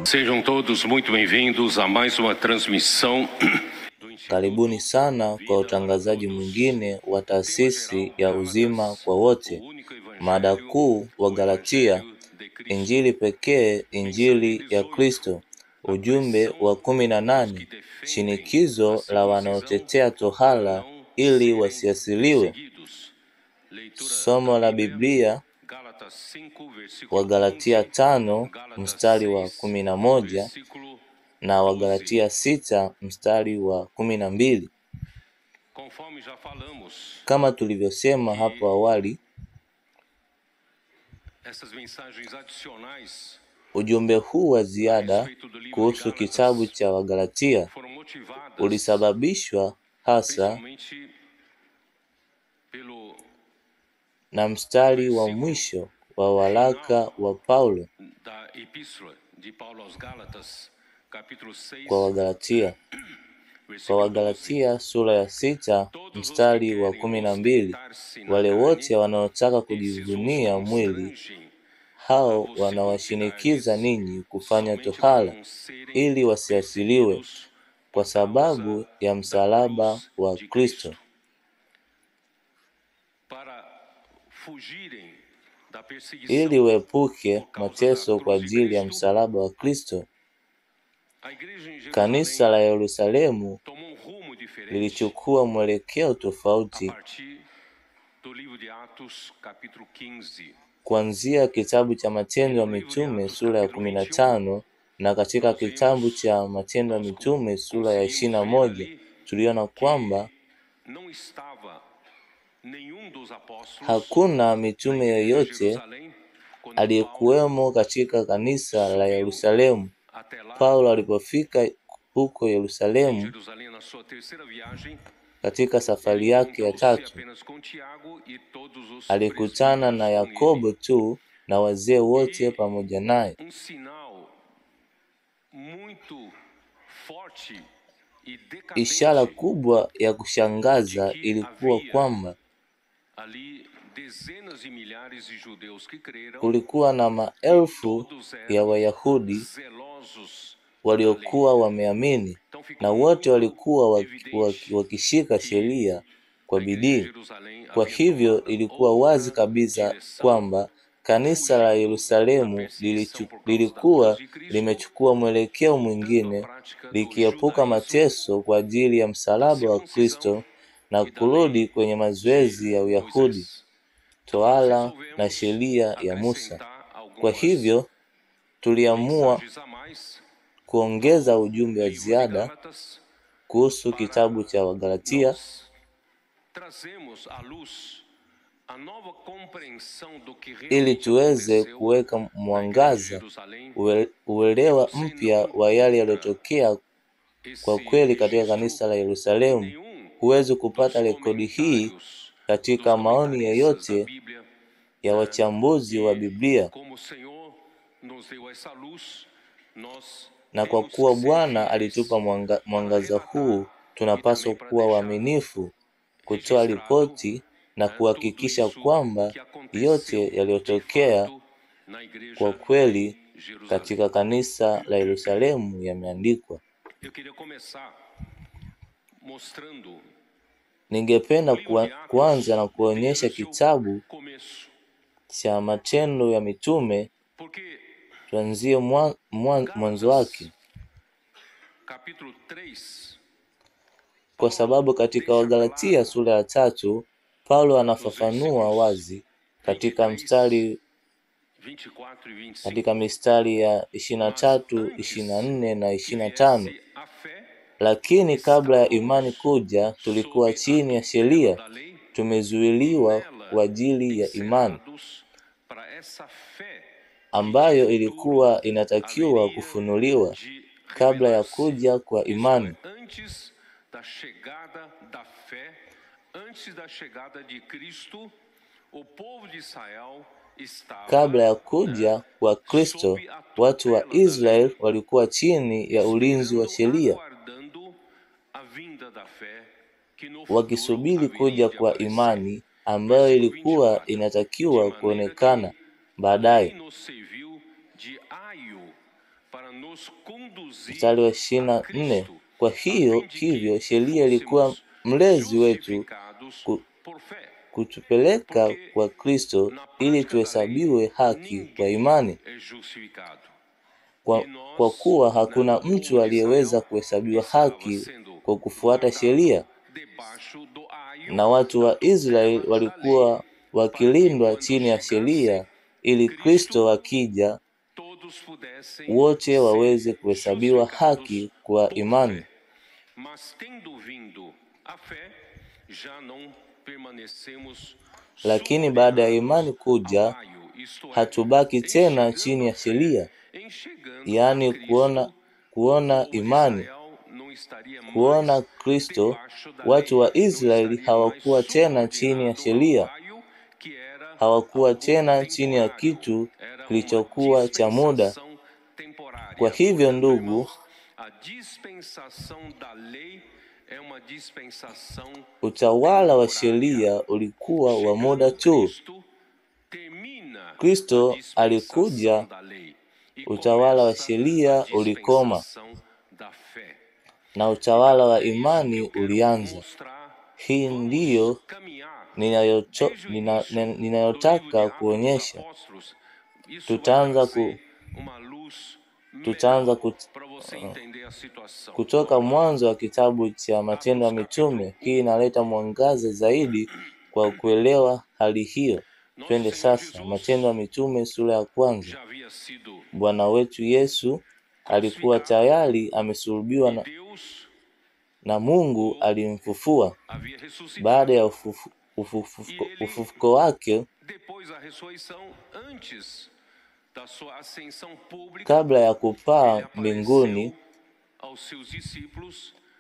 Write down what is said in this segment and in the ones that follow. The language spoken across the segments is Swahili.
Sejam todos muito bem-vindos a mais uma transmissão. Karibuni sana kwa utangazaji mwingine wa taasisi ya uzima kwa wote. Mada kuu wa Galatia, Injili pekee, Injili ya Kristo. Ujumbe wa 18, shinikizo la wanaotetea tohara ili wasiasiliwe. Somo la Biblia Wagalatia 5 mstari wa 11 na Wagalatia 6 mstari wa 12. Kama tulivyosema hapo awali, ujumbe huu wa ziada kuhusu kitabu cha Wagalatia ulisababishwa hasa na mstari wa mwisho wa waraka wa Paulo kwa Wagalatia. Kwa Wagalatia sura ya 6 mstari wa 12, wale wote wanaotaka kujivunia mwili, hao wanawashinikiza ninyi kufanya tohara ili wasiasiliwe kwa sababu ya msalaba wa Kristo. Ili uepuke mateso kwa ajili ya msalaba wa Kristo, kanisa la Yerusalemu lilichukua mwelekeo tofauti kuanzia kitabu cha Matendo ya Mitume sura ya 15 na katika kitabu cha Matendo ya Mitume sura ya 21 tuliona kwamba hakuna mitume yoyote aliyekuwemo katika kanisa la Yerusalemu. Paulo alipofika huko Yerusalemu katika safari yake ya 3, alikutana na Yakobo tu na wazee wote pamoja naye. Ishara kubwa ya kushangaza ilikuwa kwamba kulikuwa na maelfu ya Wayahudi waliokuwa wameamini, na wote walikuwa wakishika sheria kwa bidii. Kwa hivyo ilikuwa wazi kabisa kwamba kanisa la Yerusalemu lilikuwa limechukua mwelekeo mwingine, likiepuka mateso kwa ajili ya msalaba wa Kristo na kurudi kwenye mazoezi ya Uyahudi, tohara na sheria ya Musa. Kwa hivyo tuliamua kuongeza ujumbe wa ziada kuhusu kitabu cha Wagalatia ili tuweze kuweka mwangaza, uelewa mpya wa yale yaliyotokea kwa kweli katika kanisa la Yerusalemu. Huwezi kupata rekodi hii katika maoni yoyote ya wachambuzi wa Biblia. Na kwa kuwa Bwana alitupa mwangaza huu, tunapaswa kuwa waaminifu, kutoa ripoti na kuhakikisha kwamba yote yaliyotokea kwa kweli katika kanisa la Yerusalemu yameandikwa. Ningependa kuanza na kuonyesha kitabu cha Matendo ya Mitume. Tuanzie mwanzo wake, kwa sababu katika Wagalatia sura ya 3 Paulo anafafanua wazi katika mistari ya 23, 24 na 25. Lakini kabla ya imani kuja, tulikuwa chini ya sheria, tumezuiliwa kwa ajili ya imani ambayo ilikuwa inatakiwa kufunuliwa kabla ya kuja kwa imani. Kabla ya kuja kwa Kristo, watu wa Israeli walikuwa chini ya ulinzi wa sheria. wakisubiri kuja kwa imani ambayo ilikuwa inatakiwa kuonekana baadaye. Mstari wa 24, kwa hivyo sheria ilikuwa mlezi wetu kutupeleka kwa Kristo ili tuhesabiwe haki kwa imani. Kwa kuwa hakuna mtu aliyeweza kuhesabiwa haki kwa kufuata sheria, na watu wa Israeli walikuwa wakilindwa chini ya sheria ili Kristo akija wote waweze kuhesabiwa haki kwa imani. Lakini baada ya imani kuja, hatubaki tena chini ya sheria, yaani kuona imani, kuona Kristo. Watu wa Israeli hawakuwa tena chini ya sheria, hawakuwa tena chini ya kitu kilichokuwa cha muda. Kwa hivyo ndugu, utawala wa sheria ulikuwa wa muda tu. Kristo alikuja, utawala wa sheria ulikoma na utawala wa imani ulianza. Hii ndiyo ninayotaka kuonyesha. Tutaanza kutoka mwanzo wa kitabu cha Matendo ya Mitume. Hii inaleta mwangaza zaidi kwa kuelewa hali hiyo. Twende sasa Matendo ya Mitume sura ya 1. Bwana wetu Yesu alikuwa tayari amesulubiwa na Mungu alimfufua. Baada ya ufufuko wake, kabla ya kupaa mbinguni,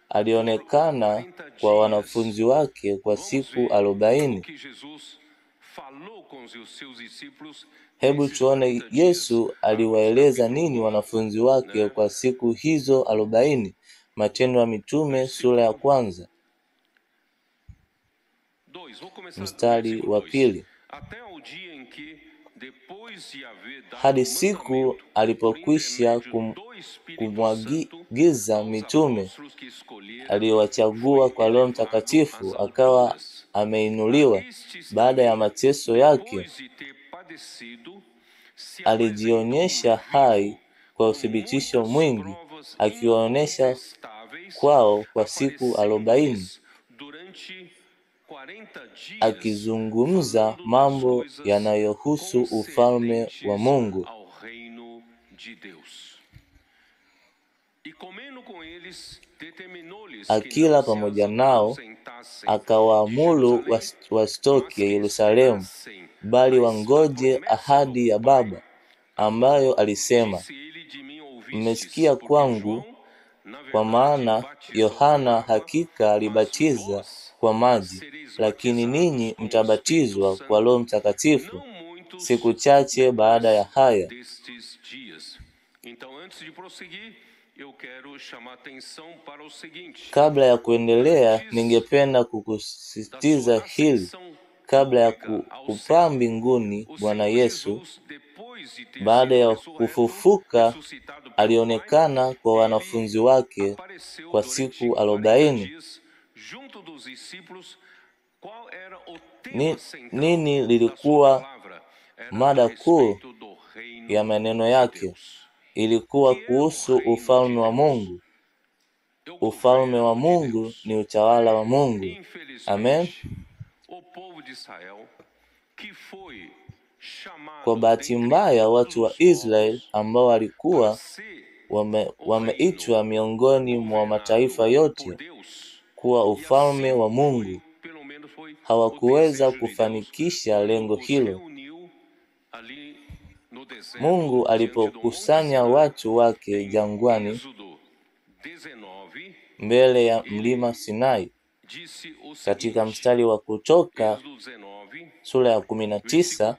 alionekana kwa wanafunzi wake kwa siku 40. Hebu tuone Yesu aliwaeleza nini wanafunzi wake kwa siku hizo 40. Matendo ya Mitume sura ya 1 mstari wa 2. Hadi siku alipokwisha kumwagiza mitume aliyowachagua kwa Roho Mtakatifu, akawa ameinuliwa. Baada ya mateso yake, alijionyesha hai kwa uthibitisho mwingi, akiwaonyesha kwao kwa siku 40, akizungumza mambo yanayohusu ufalme wa Mungu. Akila pamoja nao, akawaamuru wasitoke Yerusalemu, bali wangoje ahadi ya Baba, ambayo alisema, mmesikia kwangu, kwa maana Yohana hakika alibatiza kwa maji, lakini ninyi mtabatizwa kwa Roho Mtakatifu siku chache baada ya haya. Kabla ya kuendelea, ningependa kukusisitiza hili. Kabla ya kupaa mbinguni, Bwana Yesu, baada ya kufufuka, alionekana kwa wanafunzi wake kwa siku 40. Nini lilikuwa mada kuu ya maneno yake? Ilikuwa kuhusu ufalme wa Mungu. Ufalme wa Mungu ni utawala wa Mungu. Amen. Kwa bahati mbaya, watu wa Israeli ambao walikuwa wameitwa miongoni mwa mataifa yote kuwa ufalme wa Mungu, hawakuweza kufanikisha lengo hilo. Mungu alipokusanya watu wake jangwani mbele ya mlima Sinai, katika mstari wa Kutoka sura ya 19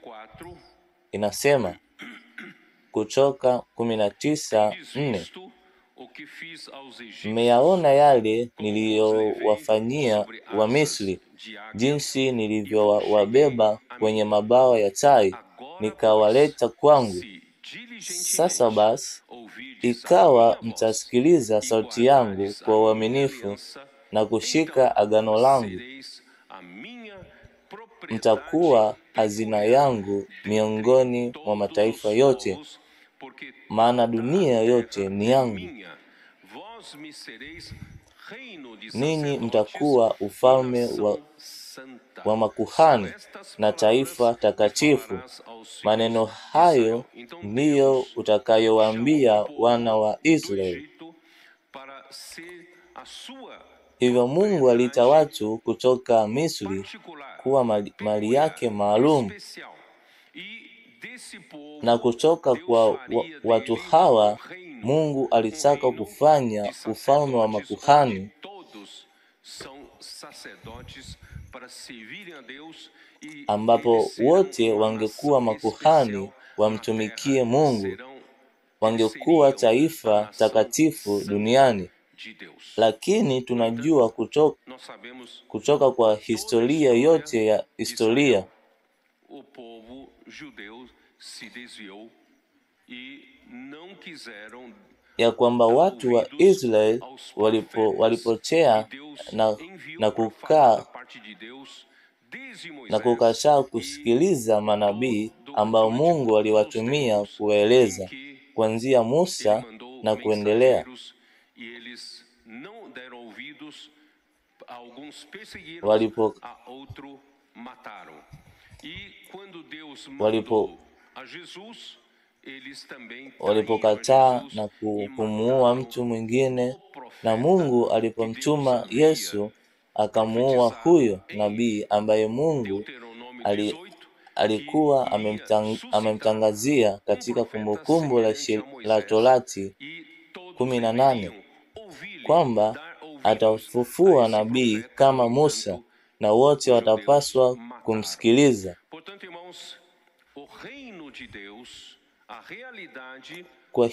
inasema, Kutoka 19:4, Mmeyaona yale niliyowafanyia Wamisri, jinsi nilivyowabeba kwenye mabawa ya tai, nikawaleta kwangu. Sasa basi, ikawa mtasikiliza sauti yangu kwa uaminifu na kushika agano langu, mtakuwa hazina yangu miongoni mwa mataifa yote, maana dunia yote ni yangu. Ninyi mtakuwa ufalme wa makuhani na taifa takatifu. Maneno hayo ndiyo utakayowaambia wana wa Israeli. Hivyo Mungu aliita watu kutoka Misri kuwa mali yake maalum, na kutoka kwa watu hawa Mungu alitaka kufanya ufalme wa makuhani, ambapo wote wangekuwa makuhani wamtumikie Mungu, wangekuwa taifa takatifu duniani. Lakini tunajua kutoka kwa historia yote ya historia ya kwamba watu wa Israeli walipotea na kukataa kusikiliza manabii ambao Mungu aliwatumia kuwaeleza kuanzia Musa na kuendelea. Walipokataa na kumuua mtu mwingine, na Mungu alipomtuma Yesu akamuua huyo nabii ambaye Mungu alikuwa amemtangazia katika Kumbukumbu la Torati 18 kwamba atafufua nabii kama Musa na wote watapaswa kumsikiliza. Kwa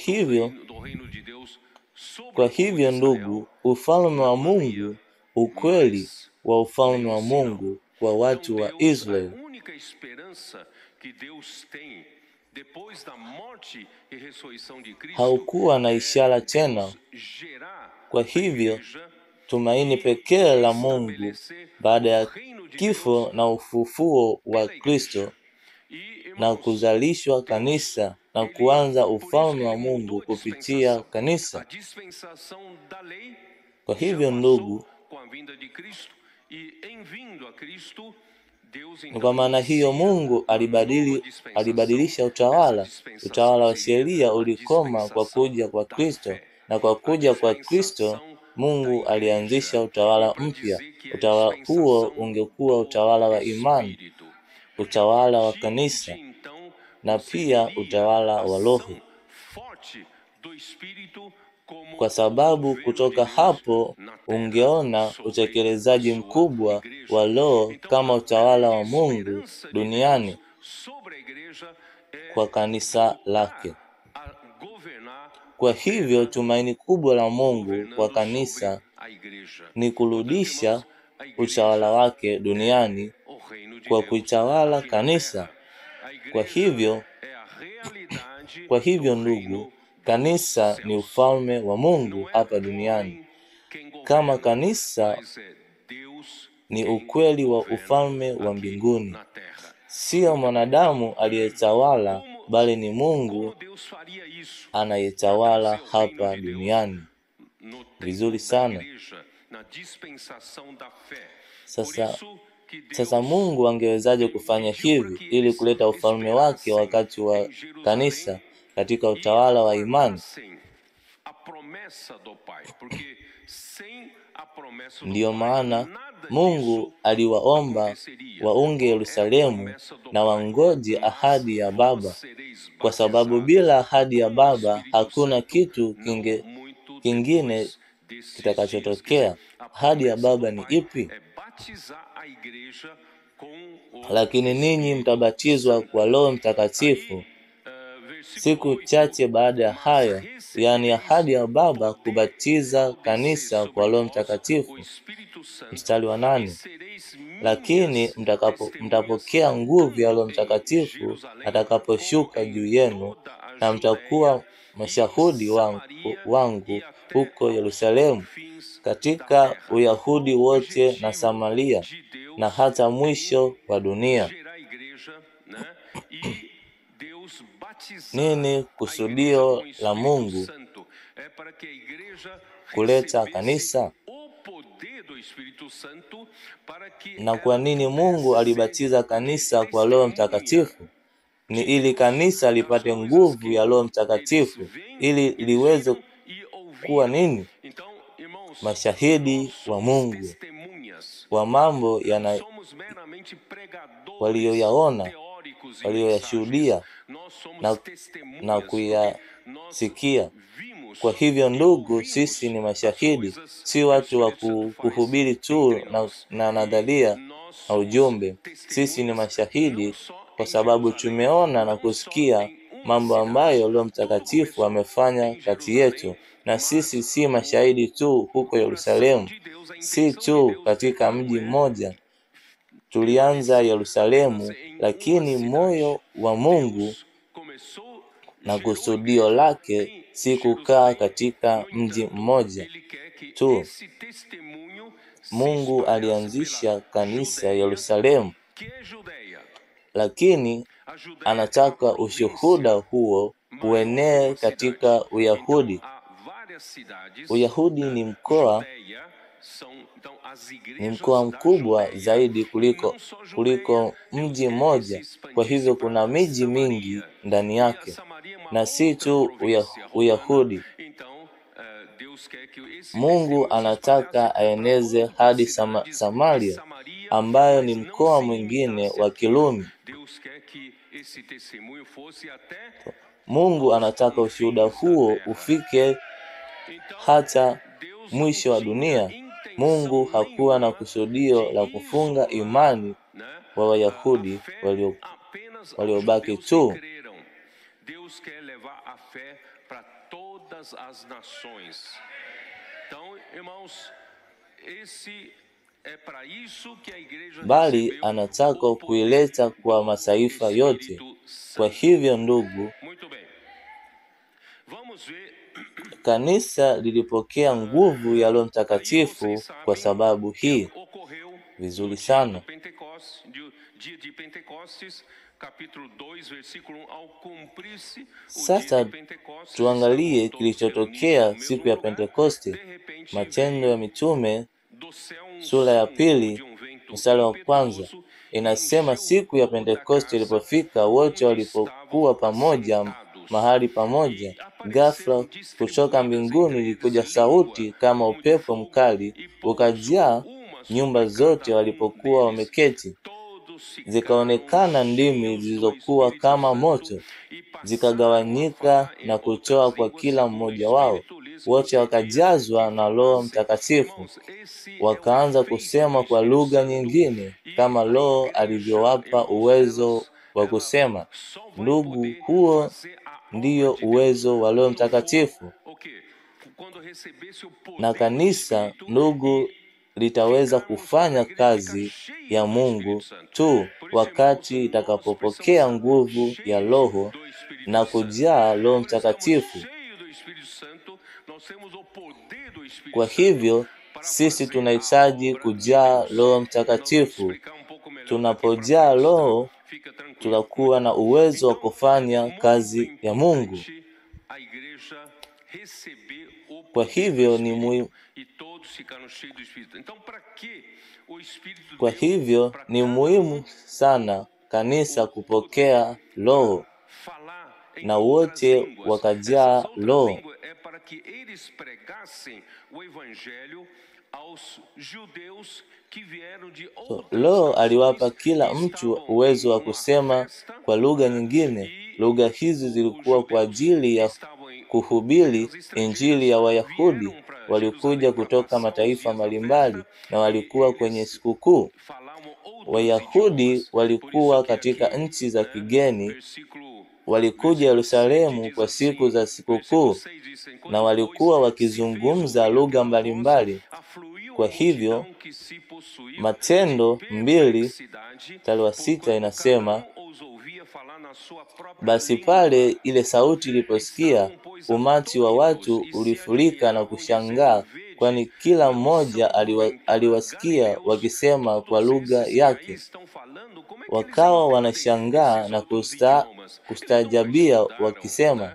hivyo ndugu, ufalme wa Mungu, ukweli wa ufalme wa Mungu kwa watu wa Israeli haukuwa na ishara tena. Kwa hivyo tumaini pekee la Mungu baada ya kifo na ufufuo wa Kristo na kuzalishwa kanisa na kuanza ufalme wa Mungu kupitia kanisa. Kwa hivyo ndugu, kwa maana hiyo Mungu alibadilisha utawala wa sheria ulikoma kwa kuja kwa Kristo, na kwa kuja kwa Kristo Mungu alianzisha utawala mpya. Utawala huo ungekuwa utawala wa imani, utawala wa kanisa na pia utawala wa Roho, kwa sababu kutoka hapo ungeona utekelezaji mkubwa wa Roho kama utawala wa Mungu duniani kwa kanisa lake. Kwa hivyo tumaini kubwa la Mungu kwa kanisa ni kurudisha utawala wake duniani kwa kuitawala kanisa. Kwa hivyo ndugu, kanisa ni ufalme wa Mungu hapa duniani. Kama kanisa ni ukweli wa ufalme wa mbinguni. Sio mwanadamu aliyetawala, bali ni Mungu anayetawala hapa duniani. Vizuri sana. Sasa Mungu angewezaje kufanya hivi ili kuleta ufalme wake wakati wa kanisa katika utawala wa imani? Ndiyo maana Mungu aliwaomba waunge Yerusalemu na wangoje ahadi ya Baba, kwa sababu bila ahadi ya Baba hakuna kitu kingine kitakachotokea. Ahadi ya Baba ni ipi? Lakini ninyi mtabatizwa kwa Roho Mtakatifu. Siku chache baada ya haya, yaani ahadi ya Baba kubatiza kanisa kwa Roho Mtakatifu. Mstari wa 8, lakini mtapokea nguvu ya Roho Mtakatifu atakaposhuka juu yenu, na mtakuwa mashahidi wangu huko Yerusalemu, katika Uyahudi wote na Samaria, na hata mwisho wa dunia. Nini kusudio la Mungu kuleta kanisa? Na kwa nini Mungu alibatiza kanisa kwa Roho Mtakatifu? Ni ili kanisa lipate nguvu ya Roho Mtakatifu, ili liweze kuwa nini? Mashahidi wa Mungu wa mambo walioyaona, walioyashuhudia na kuyasikia. Kwa hivyo ndugu, sisi ni mashahidi, si watu wa kuhubiri tu na nadharia na ujumbe. Sisi ni mashahidi kwa sababu tumeona na kusikia mambo ambayo Roho Mtakatifu amefanya kati yetu. Na sisi si mashahidi tu huko Yerusalemu, si tu katika mji mmoja. Tulianza Yerusalemu, lakini moyo wa Mungu na kusudio lake si kukaa katika mji mmoja tu. Mungu alianzisha kanisa Yerusalemu, lakini anataka ushuhuda huo uenee katika Uyahudi. Uyahudi ni mkoa mkubwa zaidi kuliko mji mmoja. Kwa hivyo kuna miji mingi ndani yake, na si tu Uyahudi. Mungu anataka aeneze hadi Samaria, ambayo ni mkoa mwingine wa Kirumi. Mungu anataka ushuhuda huo ufike hata mwisho wa dunia. Mungu hakuwa na kusudio la kufunga imani wa Wayahudi waliobaki tu. Bali anataka kuileta kwa mataifa yote. Kwa hivyo ndugu, kanisa lilipokea nguvu ya Roho Mtakatifu kwa sababu hii. Vizuri sana. Sasa tuangalie kilichotokea siku ya Pentekoste. Matendo ya Mitume sura ya 2 mstari wa 1 inasema, siku ya Pentekoste ilipofika, wote walipokuwa pamoja mahali pamoja, ghafla kutoka mbinguni ilikuja sauti kama upepo mkali, ukajaa nyumba zote walipokuwa wameketi. Zikaonekana ndimi zilizokuwa kama moto, zikagawanyika na kutoa kwa kila mmoja wao. Wote wakajazwa na Roho Mtakatifu, wakaanza kusema kwa lugha nyingine kama Roho alivyowapa uwezo wa kusema. Ndugu, huo ndiyo uwezo wa Roho Mtakatifu. Na kanisa, ndugu, litaweza kufanya kazi ya Mungu tu wakati itakapopokea nguvu ya Roho na kujaa Roho Mtakatifu. Kwa hivyo sisi tunahitaji kujaa Roho Mtakatifu. Tunapojaa Roho, tunakuwa na uwezo wa kufanya kazi ya Mungu. Kwa hivyo ni muhimu sana kanisa kupokea Roho na wote wakajaa Roho. Roho aliwapa kila mtu uwezo wa kusema kwa lugha nyingine. Lugha hizi zilikuwa kwa ajili ya kuhubiri Injili ya Wayahudi walikuja kutoka mataifa mbalimbali na walikuwa kwenye sikukuu. Wayahudi walikuwa katika nchi za kigeni walikuja Yerusalemu kwa siku za sikukuu na walikuwa wakizungumza lugha mbalimbali. Kwa hivyo Matendo 2:6 inasema, basi pale ile sauti iliposikia, umati wa watu ulifurika na kushangaa, kwani kila mmoja aliwasikia wakisema kwa lugha yake. Wakawa wanashangaa na kustaajabia wakisema,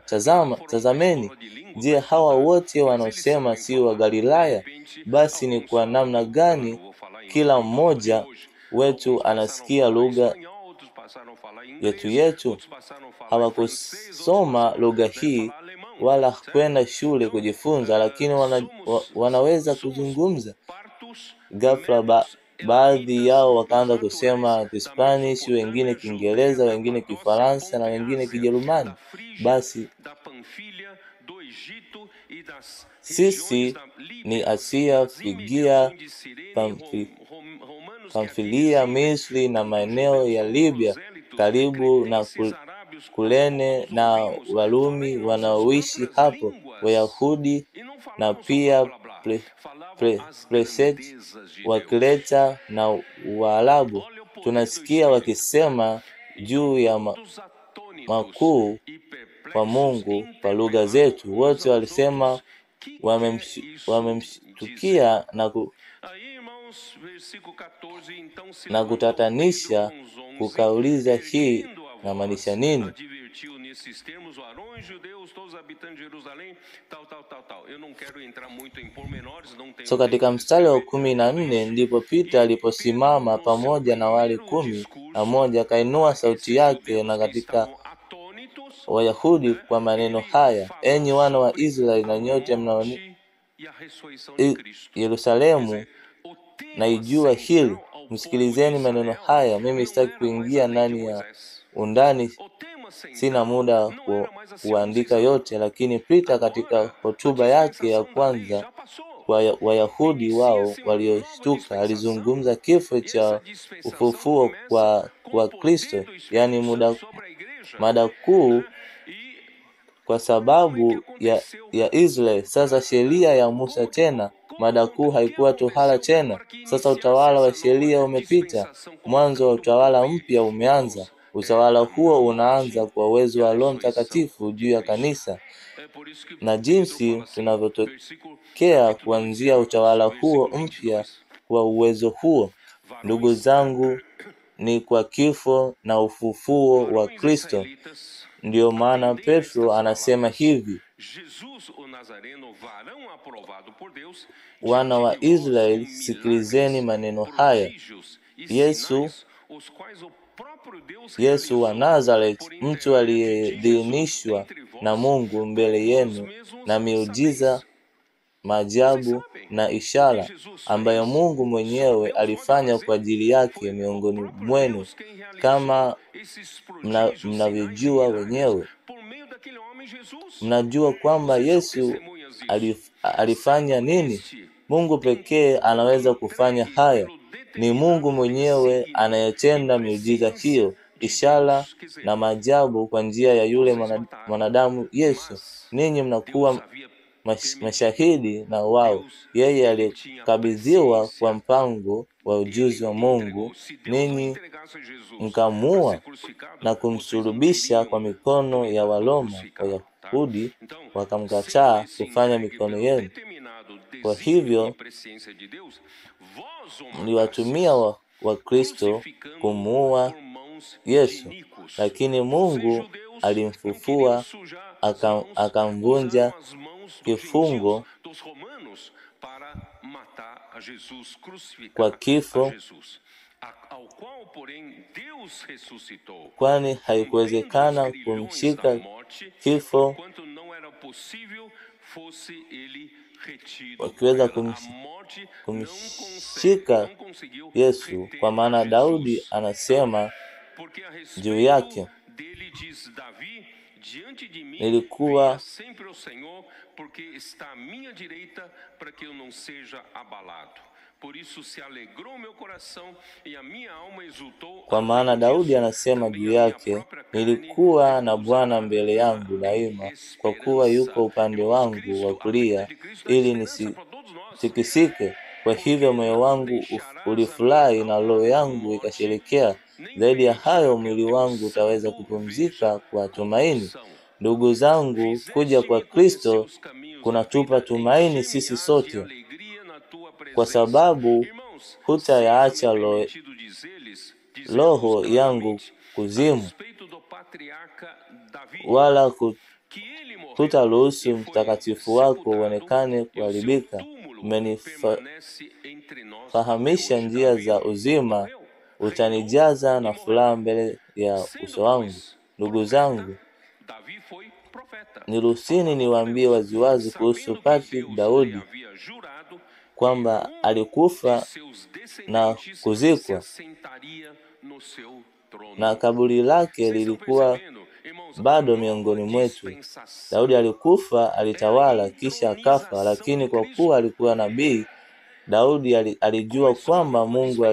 tazameni, je, hawa wote wanaosema si wa Galilaya? Basi ni kwa namna gani kila mmoja wetu anasikia lugha yetu? Hawakusoma lugha hii wala kwenda shule kujifunza, lakini wanaweza kuzungumza. Ghafla baadhi yao wakaanza kusema Kispanish, wengine Kiingereza, wengine Kifaransa na wengine Kijerumani. Basi sisi ni Asia, Frigia, Pamfilia, Misri na maeneo ya Libya karibu na Kurene na Warumi wanaoishi hapo, Wayahudi na pia Preseti wa Kreta na Waarabu. Tunasikia wakisema juu ya makuu kwa Mungu kwa lugha zetu. Wote walisema wamemshtukia na kutatanisha, kukauliza hii na maanisha nini? So katika mstari wa 14 ndipo Peter aliposimama pamoja na wale 11, akainua sauti yake na katika Wayahudi kwa maneno haya, enyi wana wa Israeli na nyote mnao Yerusalemu, naijua hili, msikilizeni maneno haya. Mimi sitaki kuingia ndani ya undani, sina muda kuandika yote, lakini Peter katika hotuba yake ya kwanza kwa Wayahudi wao walioshtuka alizungumza kifo cha ufufuo kwa Kristo, yani mada kuu kwa sababu ya Israeli. Sasa sheria ya Musa tena, mada kuu haikuwa tohara tena. Sasa utawala wa sheria umepita, mwanzo wa utawala mpya umeanza. Utawala huo unaanza kwa uwezo wa Roho Mtakatifu juu ya kanisa, na jinsi tunavyotokea kuanzia utawala huo mpya kwa uwezo huo, ndugu zangu, ni kwa kifo na ufufuo wa Kristo. Ndiyo maana Petro anasema hivi, wana wa Israeli, sikilizeni maneno haya. Yesu wa Nazareth, mtu aliyedhinishwa na Mungu mbele yenu na miujiza, maajabu na ishara ambayo Mungu mwenyewe alifanya kwa ajili yake miongoni mwenu, kama mnavyojua wenyewe. Mnajua kwamba Yesu alifanya nini? Mungu pekee anaweza kufanya haya. Ni Mungu mwenyewe anayetenda miujiza hiyo, ishara na maajabu kwa njia ya yule mwanadamu Yesu. Ninyi mnakuwa mashahidi na wao. Yeye aliyekabidhiwa kwa mpango wa ujuzi wa Mungu, ninyi mkamua na kumsulubisha kwa mikono ya Waroma. Wayahudi wakamkataa kufanya mikono yenu. Kwa hivyo mliwatumia wa Kristo kumuua Yesu, lakini Mungu alimfufua, akamvunja kifungo kwa kifo, kwani haikuwezekana kumshika kifo wakiweza kumshika Yesu, kwa maana Daudi anasema juu yake, nilikuwa Kwa maana Daudi anasema juu yake, nilikuwa na Bwana mbele yangu daima, kwa kuwa yuko upande wangu wa kulia, ili nisitikisike. Kwa hivyo moyo wangu ulifurahi na roho yangu ikasherekea. Zaidi ya hayo, mwili wangu utaweza kupumzika kwa tumaini. Ndugu zangu, kuja kwa Kristo kunatupa tumaini sisi sote, kwa sababu hutayaacha roho yangu kuzimu, wala hutaruhusu mtakatifu wako uonekane kuharibika. Umenifahamisha njia za uzima, utanijaza na furaha mbele ya uso wangu. Ndugu zangu, niruhusuni niwaambie waziwazi kuhusu Patrick Daudi kwamba alikufa na kuzikwa, na kaburi lake lilikuwa bado miongoni mwetu. Daudi alikufa, alitawala, kisha akafa, lakini kwa kuwa alikuwa nabii, Daudi alijua kwamba Mungu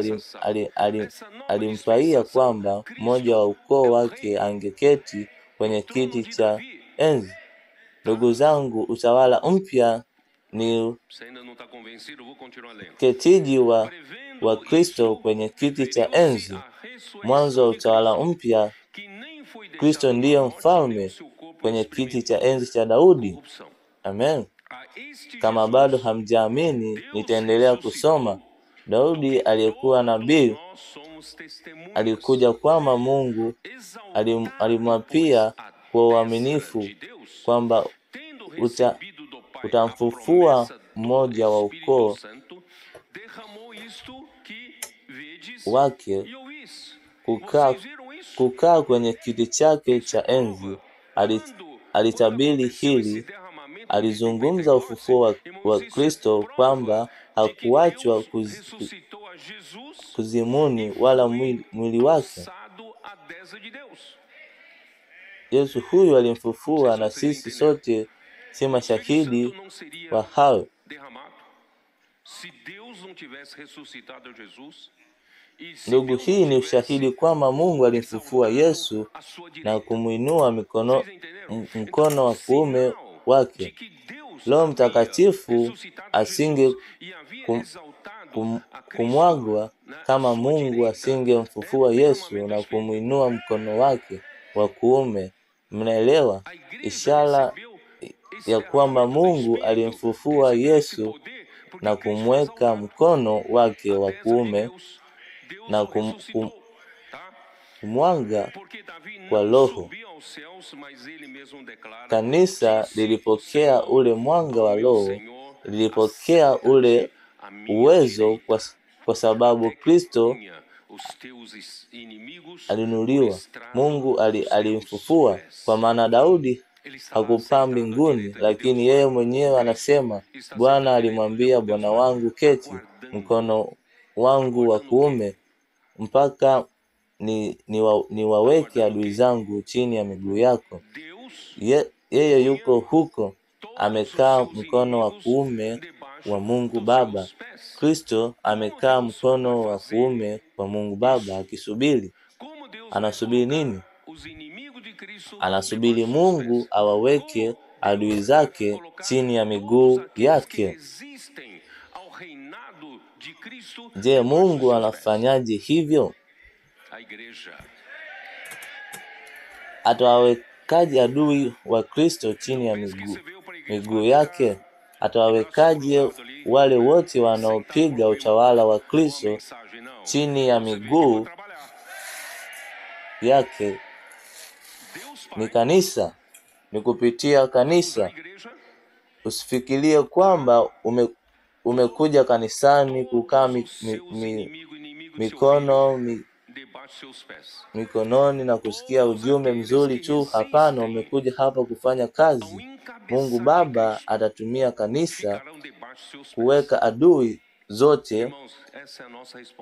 alimpaia kwamba mmoja wa ukoo wake angeketi kwenye kiti cha enzi. Ndugu zangu, utawala mpya ni ketiji wa Kristo kwenye kiti cha enzi. Mwanzo wa utawala mpya, Kristo ndiye mfalme kwenye kiti cha enzi cha Daudi. Amen. Kama bado hamjaamini, nitaendelea kusoma. Daudi aliyekuwa nabii alikuja kwamba Mungu alimwapia kwa uaminifu kwamba utamfufua mmoja wa ukoo wake kukaa kwenye kiti chake cha enzi. Alitabiri hili. Alizungumza ufufuo wa Kristo, kwamba hakuachwa kuzimuni wala mwili wake. Yesu huyu alimfufua, na sisi sote si mashahidi wa hayo. Ndugu, hii ni ushahidi kwamba Mungu alimfufua Yesu na kumuinua mkono wa kuume wake. Roho Mtakatifu asinge kumwagwa kama Mungu asingemfufua Yesu na kumuinua mkono wake wa kuume. Mnaelewa? Ishara ya kwamba Mungu alimfufua Yesu na kumweka mkono wake wa kuume na kumwaga kwa Roho. Kanisa lilipokea ule mwanga wa Roho, lilipokea ule uwezo kwa sababu Kristo alinuliwa. Mungu alimfufua. Kwa maana Daudi hakupaa mbinguni, lakini yeye mwenyewe anasema, Bwana alimwambia Bwana wangu, keti mkono wangu wa kuume mpaka niwaweke adui zangu chini ya miguu yako. Yeye yuko huko, amekaa mkono wa kuume wa Mungu Baba. Kristo amekaa mkono wa kuume wa Mungu Baba akisubiri. Anasubiri nini? Anasubiri Mungu awaweke adui zake chini ya miguu yake. Je, Mungu anafanyaje hivyo? Atawawekaje adui wa Kristo chini ya miguu yake? Atawawekaje wale wote wanaopiga utawala wa Kristo chini ya miguu yake? Ni kanisa, ni kupitia kanisa. Usifikirie kwamba umekuja kanisani kukaa mikononi na kusikia ujumbe mzuri tu. Hapana, umekuja hapa kufanya kazi. Mungu Baba atatumia kanisa kuweka adui zote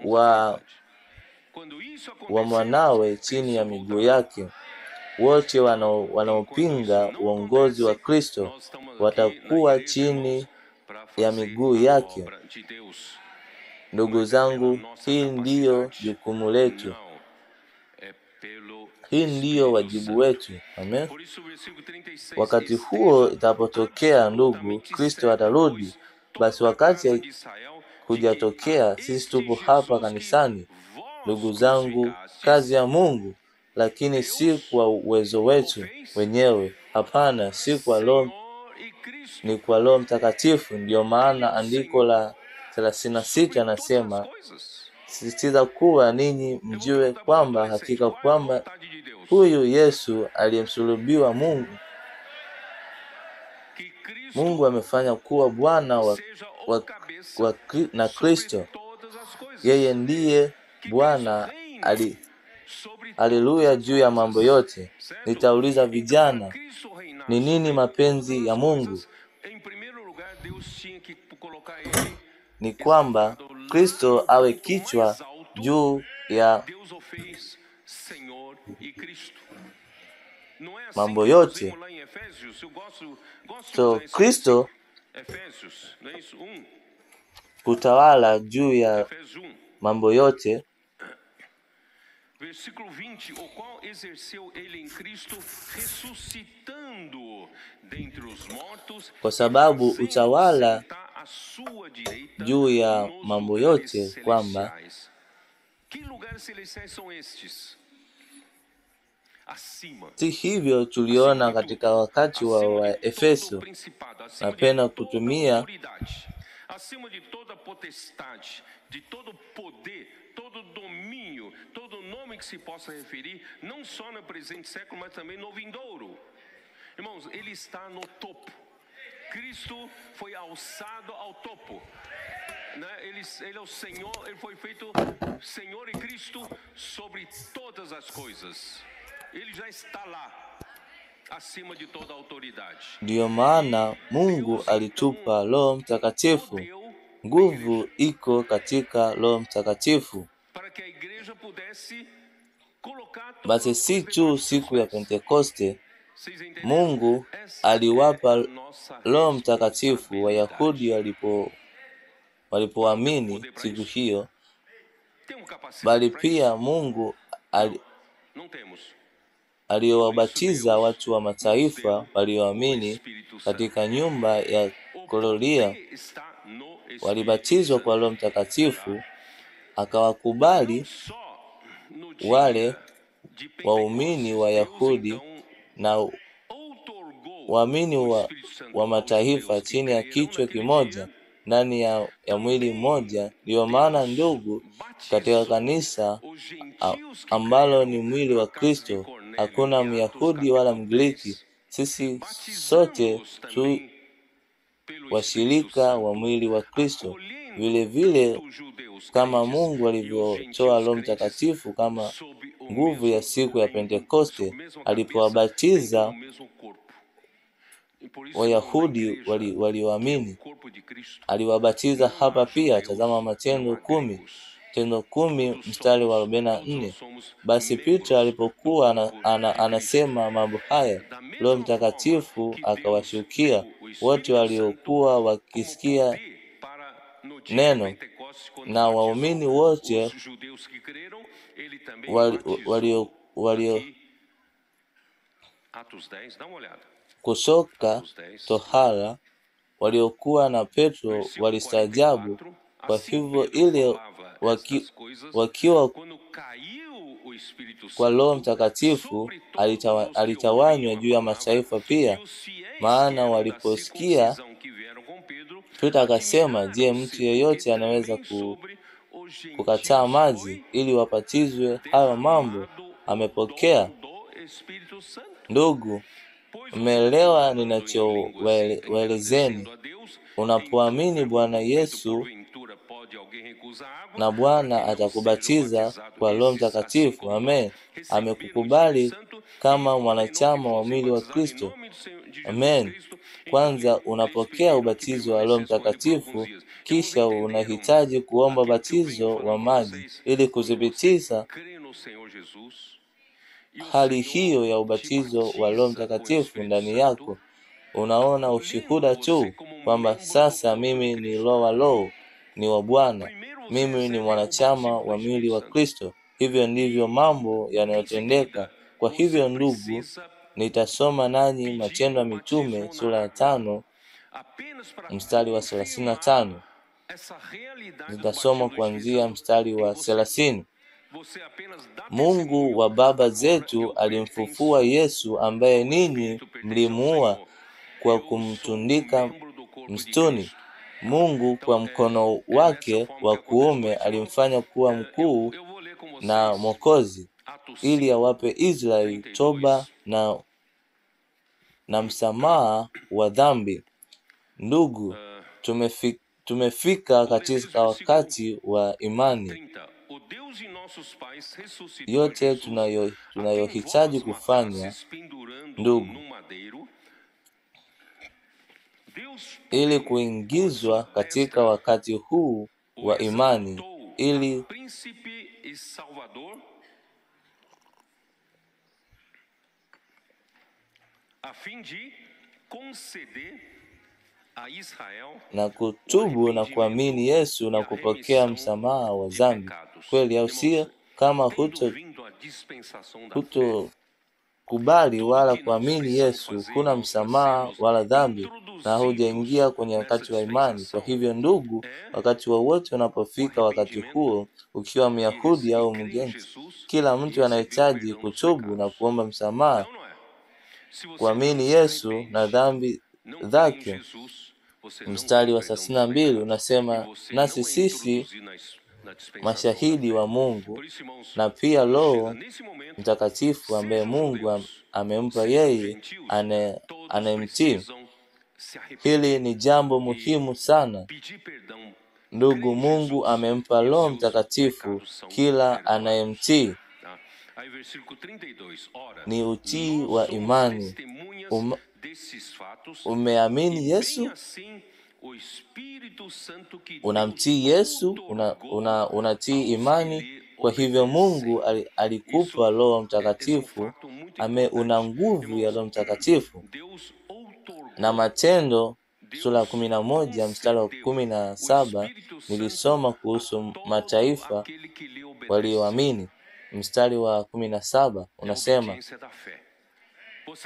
wa mwanawe chini ya miguu yake. Wote wanaopinga uongozi wa Kristo watakuwa chini ya miguu yake. Ndugu zangu, hii ndiyo jukumu letu. Hii ndiyo wajibu wetu. Amen. Wakati huo itapotokea, ndugu, Kristo atarudi, basi wakati hujatokea, sisi tupo hapa kanisani. Ndugu zangu, kazi ya Mungu, lakini si kwa uwezo wetu wenyewe. Hapana, si kwa Roho, ni kwa Roho Mtakatifu. Ndio maana andiko la 36 anasema, sisitiza kuwa ninyi mjue kwamba hakika kwamba huyu Yesu aliyemsulubiwa Mungu amefanya kuwa Bwana na Kristo. Yeye ndiye Bwana. Haleluya juu ya mambo yote. Nitauliza vijana, ni nini mapenzi ya Mungu? Ni kwamba Kristo awe kichwa juu ya mambo yote. So Kristo kutawala juu ya mambo yote. Versículo 20, o qual exerceu ele em Cristo, ressuscitando dentre os mortos, kwa sababu utawala juu ya mambo yote, kwamba si hivyo tuliona katika wakati wa Efeso. Napenda kutumia acima de toda potestade, de todo poder, todo domínio, todo nome que se possa referir, não só no presente século, mas também no vindouro. Irmãos, ele está no topo. Cristo foi alçado ao topo. Ele é o Senhor, ele foi feito Senhor e Cristo sobre todas as coisas. Ele já está lá, acima de toda autoridade. Ndio maana Mungu alitupa Roho Mtakatifu. Nguvu iko katika Roho Mtakatifu. Basi si tu siku ya Pentekoste Mungu aliwapa Roho Mtakatifu Wayahudi walipoamini siku hiyo, bali pia Mungu aliowabatiza watu wa mataifa walioamini katika nyumba ya Koloria. Walibatizwa kwa Roho Mtakatifu, akawakubali wale waumini Wayahudi na waamini wa mataifa chini ya kichwa kimoja, ndani ya mwili mmoja. Ndio maana ndugu, katika kanisa ambalo ni mwili wa Kristo, hakuna Myahudi wala Mgiriki. Sisi sote tu washirika wa mwili wa Kristo. Vile vile kama Mungu alivyotoa Roho Mtakatifu kama nguvu ya siku ya Pentekoste alipowabatiza Wayahudi walioamini, aliwabatiza hapa pia. Tazama Matendo 10 mstari wa 44. Basi Petro alipokuwa anasema mambo haya, Roho Mtakatifu akawashukia wote waliokuwa wakisikia neno, na waumini wote walio kusoka tohara waliokuwa na Petro walistaajabu. Kwa hivyo ile wakiwa kwa Roho Mtakatifu alitawanywa juu ya mataifa pia. Maana waliposikia, Petro akasema, je, mtu yeyote anaweza kukataa maji ili wapatizwe hayo mambo amepokea? Ndugu, mmeelewa ninachowaelezeni? Unapoamini Bwana Yesu na Bwana atakubatiza kwa Roho Mtakatifu. Amen. Amekukubali kama mwanachama wa mwili wa Kristo. Amen. Kwanza unapokea ubatizo wa Roho Mtakatifu, kisha unahitaji kuomba batizo wa maji ili kudhibitisha hali hiyo ya ubatizo wa Roho Mtakatifu ndani yako. Unaona ushuhuda tu kwamba sasa mimi ni roho wa Bwana. mimi ni mwanachama wa mwili wa Kristo. Hivyo ndivyo mambo yanayotendeka. Kwa hivyo ndugu, nitasoma nanyi Matendo ya Mitume sura ya 5 mstari wa 35. Nitasoma kuanzia mstari wa 30. Mungu wa baba zetu alimfufua Yesu ambaye ninyi mlimuua kwa kumtundika msituni. Mungu kwa mkono wake wa kuume alimfanya kuwa mkuu na Mwokozi, ili awape Israeli toba na msamaha wa dhambi. Ndugu, tumefika katika wakati wa imani. Yote tunayohitaji kufanya, ndugu, ili kuingizwa katika wakati huu wa imani, ili na kutubu na kuamini Yesu na kupokea msamaha wa dhambi. Kweli au sio? Kama hutokubali wala kuamini Yesu, kuna msamaha wala dhambi na hujaingia kwenye wakati wa imani. Kwa hivyo ndugu, wakati wowote unapofika wakati huo, ukiwa Myahudi au mgeni, kila mtu anahitaji kutubu na kuomba msamaha, kuamini Yesu na dhambi zake. Mstari wa 32 unasema, nasi sisi mashahidi wa Mungu na pia Roho Mtakatifu ambaye Mungu amempa yeye anayemtii. Hili ni jambo muhimu sana. Ndugu, Mungu amempa Roho Mtakatifu kila anayemtii. Ni utii wa imani. Umeamini Yesu? Unamtii Yesu? Unatii imani? Kwa hivyo Mungu alikupa Roho Mtakatifu. Una nguvu ya Roho Mtakatifu. Na Matendo sura 11 mstari wa 17 nilisoma kuhusu mataifa walioamini. Mstari wa 17 unasema,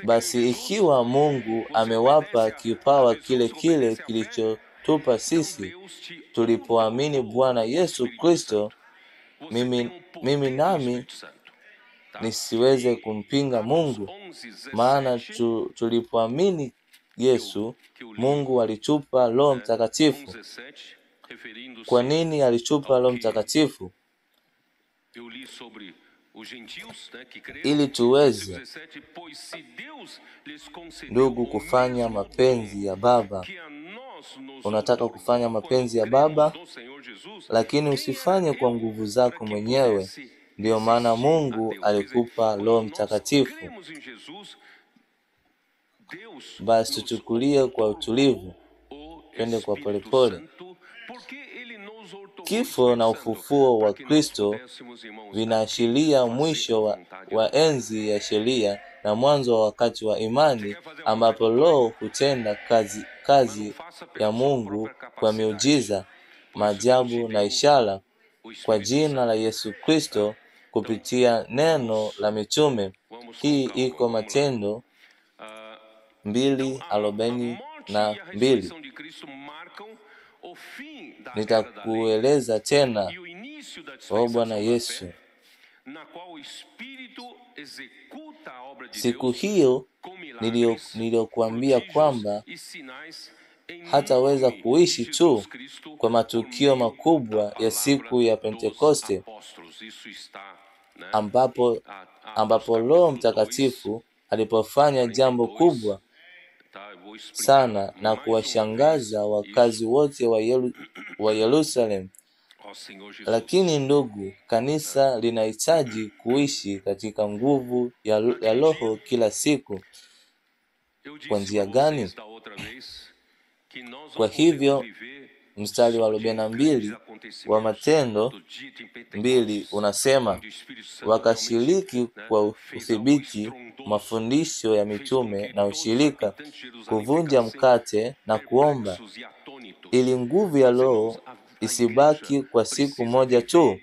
basi ikiwa Mungu amewapa kipawa kile kile kilichotupa sisi tulipoamini Bwana Yesu Kristo, mimi nami nisiweze kumpinga Mungu. Maana tulipoamini Yesu, Mungu alitupa Roho Mtakatifu. Kwa nini alitupa Roho Mtakatifu? Ili tuweze, ndugu, kufanya mapenzi ya Baba. Unataka kufanya mapenzi ya Baba, lakini usifanye kwa nguvu zako mwenyewe. Ndio maana Mungu alikupa Roho Mtakatifu. Basi tuchukulie kwa utulivu, twende kwa polepole. Kifo na ufufuo wa Kristo vinaashiria mwisho wa enzi ya sheria na mwanzo wa wakati wa imani, ambapo Roho hutenda kazi ya Mungu kwa miujiza, maajabu na ishara kwa jina la Yesu Kristo kupitia neno la mitume. Hii iko Matendo 2:42. Nitakueleza tena, o Bwana Yesu. Siku hiyo niliyokuambia kwamba hataweza kuishi tu kwa matukio makubwa ya siku ya Pentekoste, ambapo Roho Mtakatifu alipofanya jambo kubwa sana na kuwashangaza wakazi wote wa Yerusalemu. Lakini ndugu, kanisa linahitaji kuishi katika nguvu ya Roho kila siku. Kwa njia gani? Kwa hivyo mstari wa 42 wa Matendo 2 unasema, wakashiriki kwa udhibiti mafundisho ya mitume na ushirika, kuvunja mkate na kuomba, ili nguvu ya Roho isibaki kwa siku moja tu,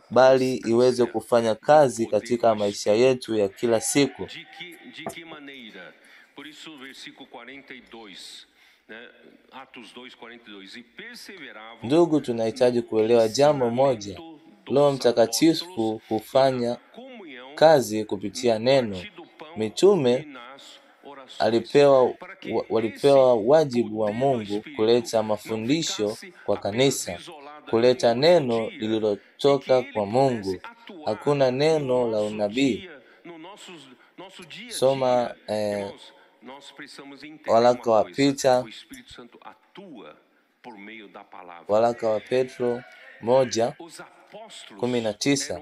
bali iweze kufanya kazi katika maisha yetu ya kila siku. De que maneira? Por isso o versículo 42, né? Atos 2:42, e perseveravam. Ndugu, tunahitaji kuelewa jambo moja. Roho Mtakatifu hufanya kazi kupitia neno. Mitume walipewa wajibu wa Mungu kuleta mafundisho kwa kanisa, kuleta neno lililotoka kwa Mungu. Hakuna neno la unabii. Soma waraka wa Peter, waraka wa Petro 1:19.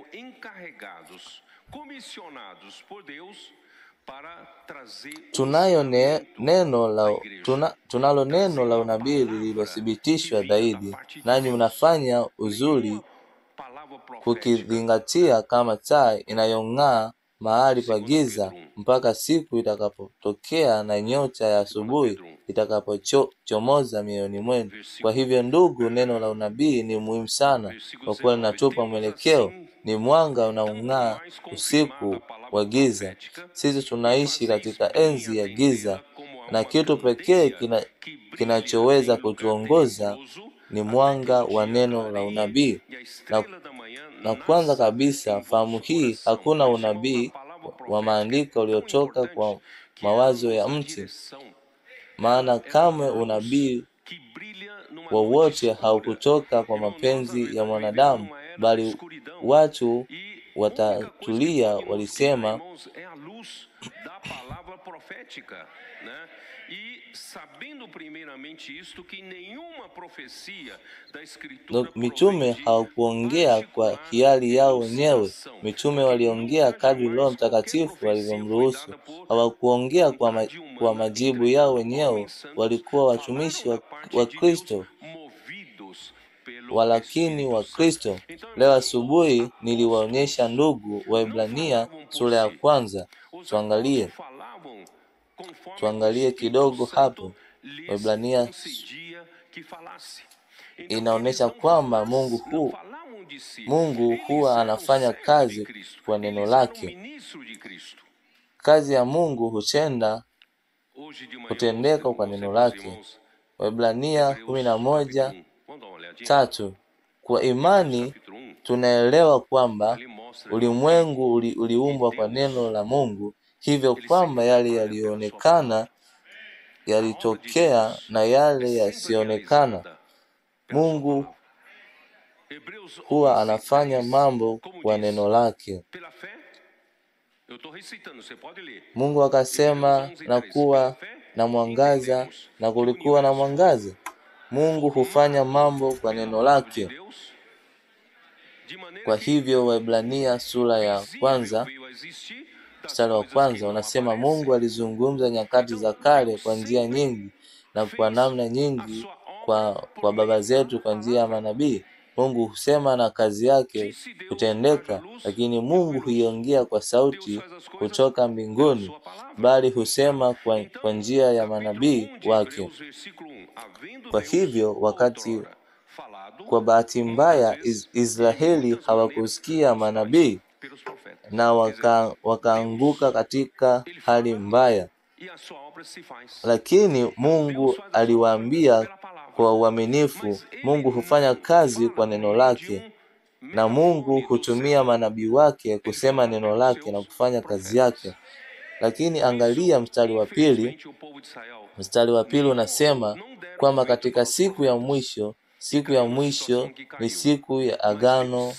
Tunalo neno la unabii lililothibitishwa zaidi, nanyi mnafanya uzuri kukizingatia kama taa inayong'aa mahali pa giza, mpaka siku itakapotokea na nyota ya asubuhi itakapochomoza mioyoni mwenu. Kwa hivyo ndugu, neno la unabii ni muhimu sana, kwa kuwa linatupa mwelekeo. Ni mwanga unaong'aa usiku wa giza. Sisi tunaishi katika enzi ya giza, na kitu pekee kinachoweza kutuongoza ni mwanga wa neno la unabii. Na kwanza kabisa, fahamu hii: hakuna unabii wa maandiko uliotoka kwa mawazo ya mtu, maana kamwe unabii wowote haukutoka kwa mapenzi ya mwanadamu, bali watu watatulia walisema. Mitume hawakuongea kwa hiari yao wenyewe. Mitume waliongea kadri Roho Mtakatifu alivyomruhusu. Hawakuongea kwa majibu yao wenyewe. Walikuwa watumishi wa Kristo, walakini wa Kristo. Leo asubuhi niliwaonyesha ndugu Waebrania sura ya 1. Tuangalie kidogo hapo. Waebrania inaonyesha kwamba Mungu huwa anafanya kazi kwa neno lake. Kazi ya Mungu hutendeka kwa neno lake. Waebrania 11:3. Kwa imani tunaelewa kwamba ulimwengu uliumbwa kwa neno la Mungu, hivyo kwamba yale yaliyoonekana yalitokea na yale yasiyoonekana. Mungu huwa anafanya mambo kwa neno lake. Mungu akasema na kuwa na mwangaza, na kulikuwa na mwangaza. Mungu hufanya mambo kwa neno lake. Kwa hivyo Waebrania sura ya 1 mstari wa 1 unasema, Mungu alizungumza nyakati za kale kwa njia nyingi na kwa namna nyingi kwa baba zetu kwa njia ya manabii. Mungu husema na kazi yake kutendeka, lakini Mungu huiongea kwa sauti kutoka mbinguni, bali husema kwa njia ya manabii wake. Kwa hivyo wakati kwa bahati mbaya Israeli hawakusikia manabii na wakaanguka katika hali mbaya, lakini Mungu aliwaambia kwa uaminifu. Mungu hufanya kazi kwa neno lake, na Mungu hutumia manabii wake kusema neno lake na kufanya kazi yake. Lakini angalia mstari wa pili. Mstari wa pili unasema kwamba katika siku ya mwisho ni siku ya agano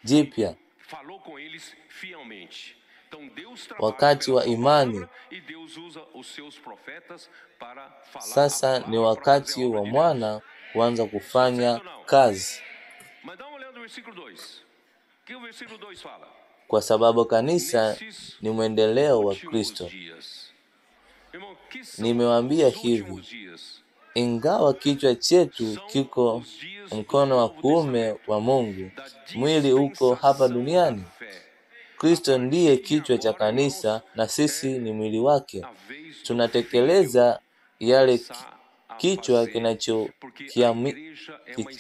jipya, wakati wa imani. Sasa ni wakati wa mwana kuanza kufanya kazi, kwa sababu kanisa ni mwendeleo wa Kristo. Nimewaambia hivi, ingawa kichwa chetu kiko mkono wa kuume wa Mungu, mwili uko hapa duniani. Kristo ndiye kichwa cha kanisa na sisi ni mwili wake. Tunatekeleza kichwa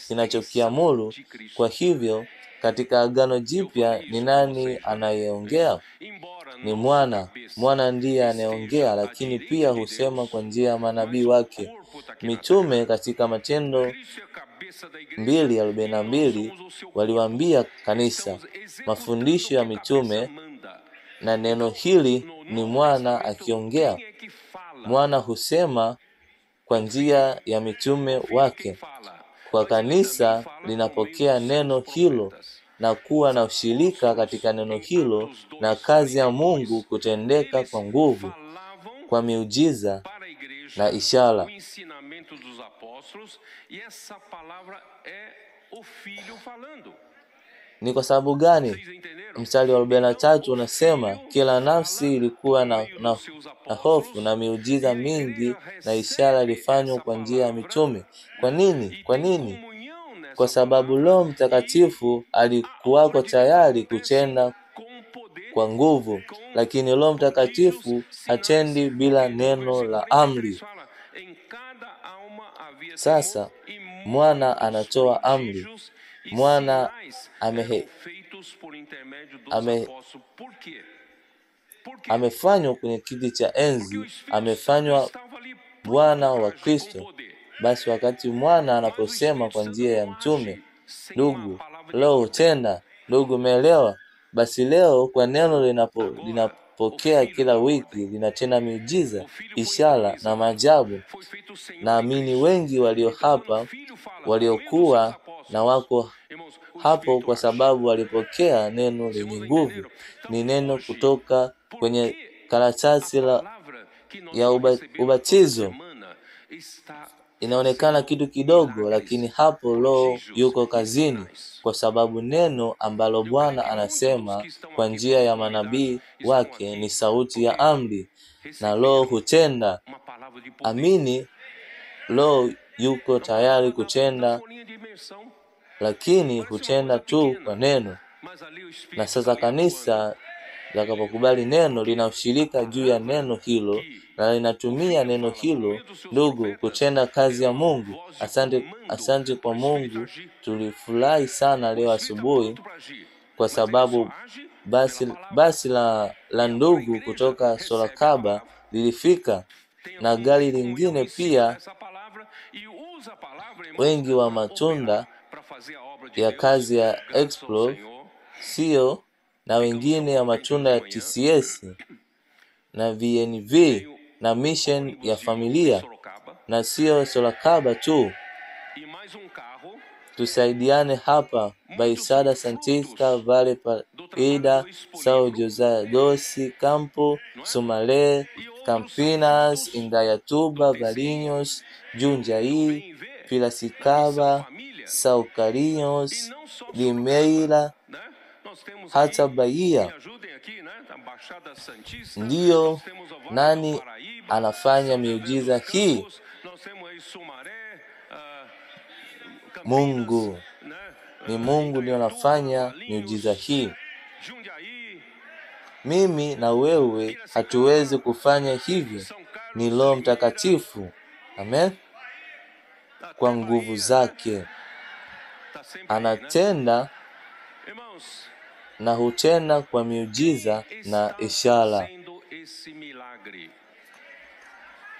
kinachokiamuru. Kwa hivyo katika Agano Jipya ni nani anayeongea? Ni Mwana. Mwana ndiye anayeongea, lakini pia husema kwa njia ya manabii wake. Mitume katika Matendo 2:42 waliwaambia kanisa, mafundisho ya mitume, na neno hili ni Mwana akiongea. Mwana husema kwa njia ya mitume wake. Kwa kanisa linapokea neno hilo na kuwa na ushirika katika neno hilo, na kazi ya Mungu kutendeka kwa nguvu, kwa miujiza na ishara. Ni kwa sababu gani? Mstari wa 43 unasema kila nafsi ilikuwa na hofu, na miujiza mingi na ishara ilifanywa kwa njia ya mitume. Kwa nini? Kwa nini? Kwa sababu Roho Mtakatifu alikuwako tayari kutenda kwa nguvu, lakini Roho Mtakatifu hatendi bila neno la amri. Sasa Mwana anatoa amri. Mwana amefanywa kwenye kiti cha enzi, amefanywa Bwana wa Kristo. Basi wakati Mwana anaposema kwa njia ya mtume, ndugu, leo hutenda. Ndugu, umeelewa? Basi leo kwa neno linapokea kila wiki, linatenda miujiza, ishara na maajabu. Naamini wengi walio hapa, waliokuwa na wako hapo kwa sababu walipokea neno lenye nguvu. Ni neno kutoka kwenye karatasi ya ubatizo. Inaonekana kitu kidogo, lakini hapo Roho yuko kazini, kwa sababu neno ambalo Bwana anasema kwa njia ya manabii wake ni sauti ya amri, na Roho hutenda. Amini, Roho yuko tayari kutenda, lakini hutenda tu kwa neno. Na sasa kanisa litakapokubali neno, lina ushirika juu ya neno hilo na linatumia neno hilo, ndugu, kutenda kazi ya Mungu. Asante kwa Mungu. Tulifurahi sana leo asubuhi kwa sababu basi la ndugu kutoka Sorocaba lilifika na gari lingine pia. Wengi wa matunda ya kazi ya Explore sio, na wengine ya matunda ya TCS na VNV na mission ya familia, na sio Sorocaba tu. Tusaidiane hapa: Baixada Santista, Vale Paraíba, São José dos Campos, Sumaré, Campinas, Indaiatuba, Valinhos, Jundiaí, Piracicaba, São Carlinhos, Limeira, hata Bahia. Ndiyo, nani anafanya miujiza hii? Mungu. Ni Mungu ndiye anafanya miujiza hii. Mimi na wewe hatuwezi kufanya hivyo. Ni Roho Mtakatifu. Amen. Kwa nguvu zake anatenda na hutenda kwa miujiza na ishara.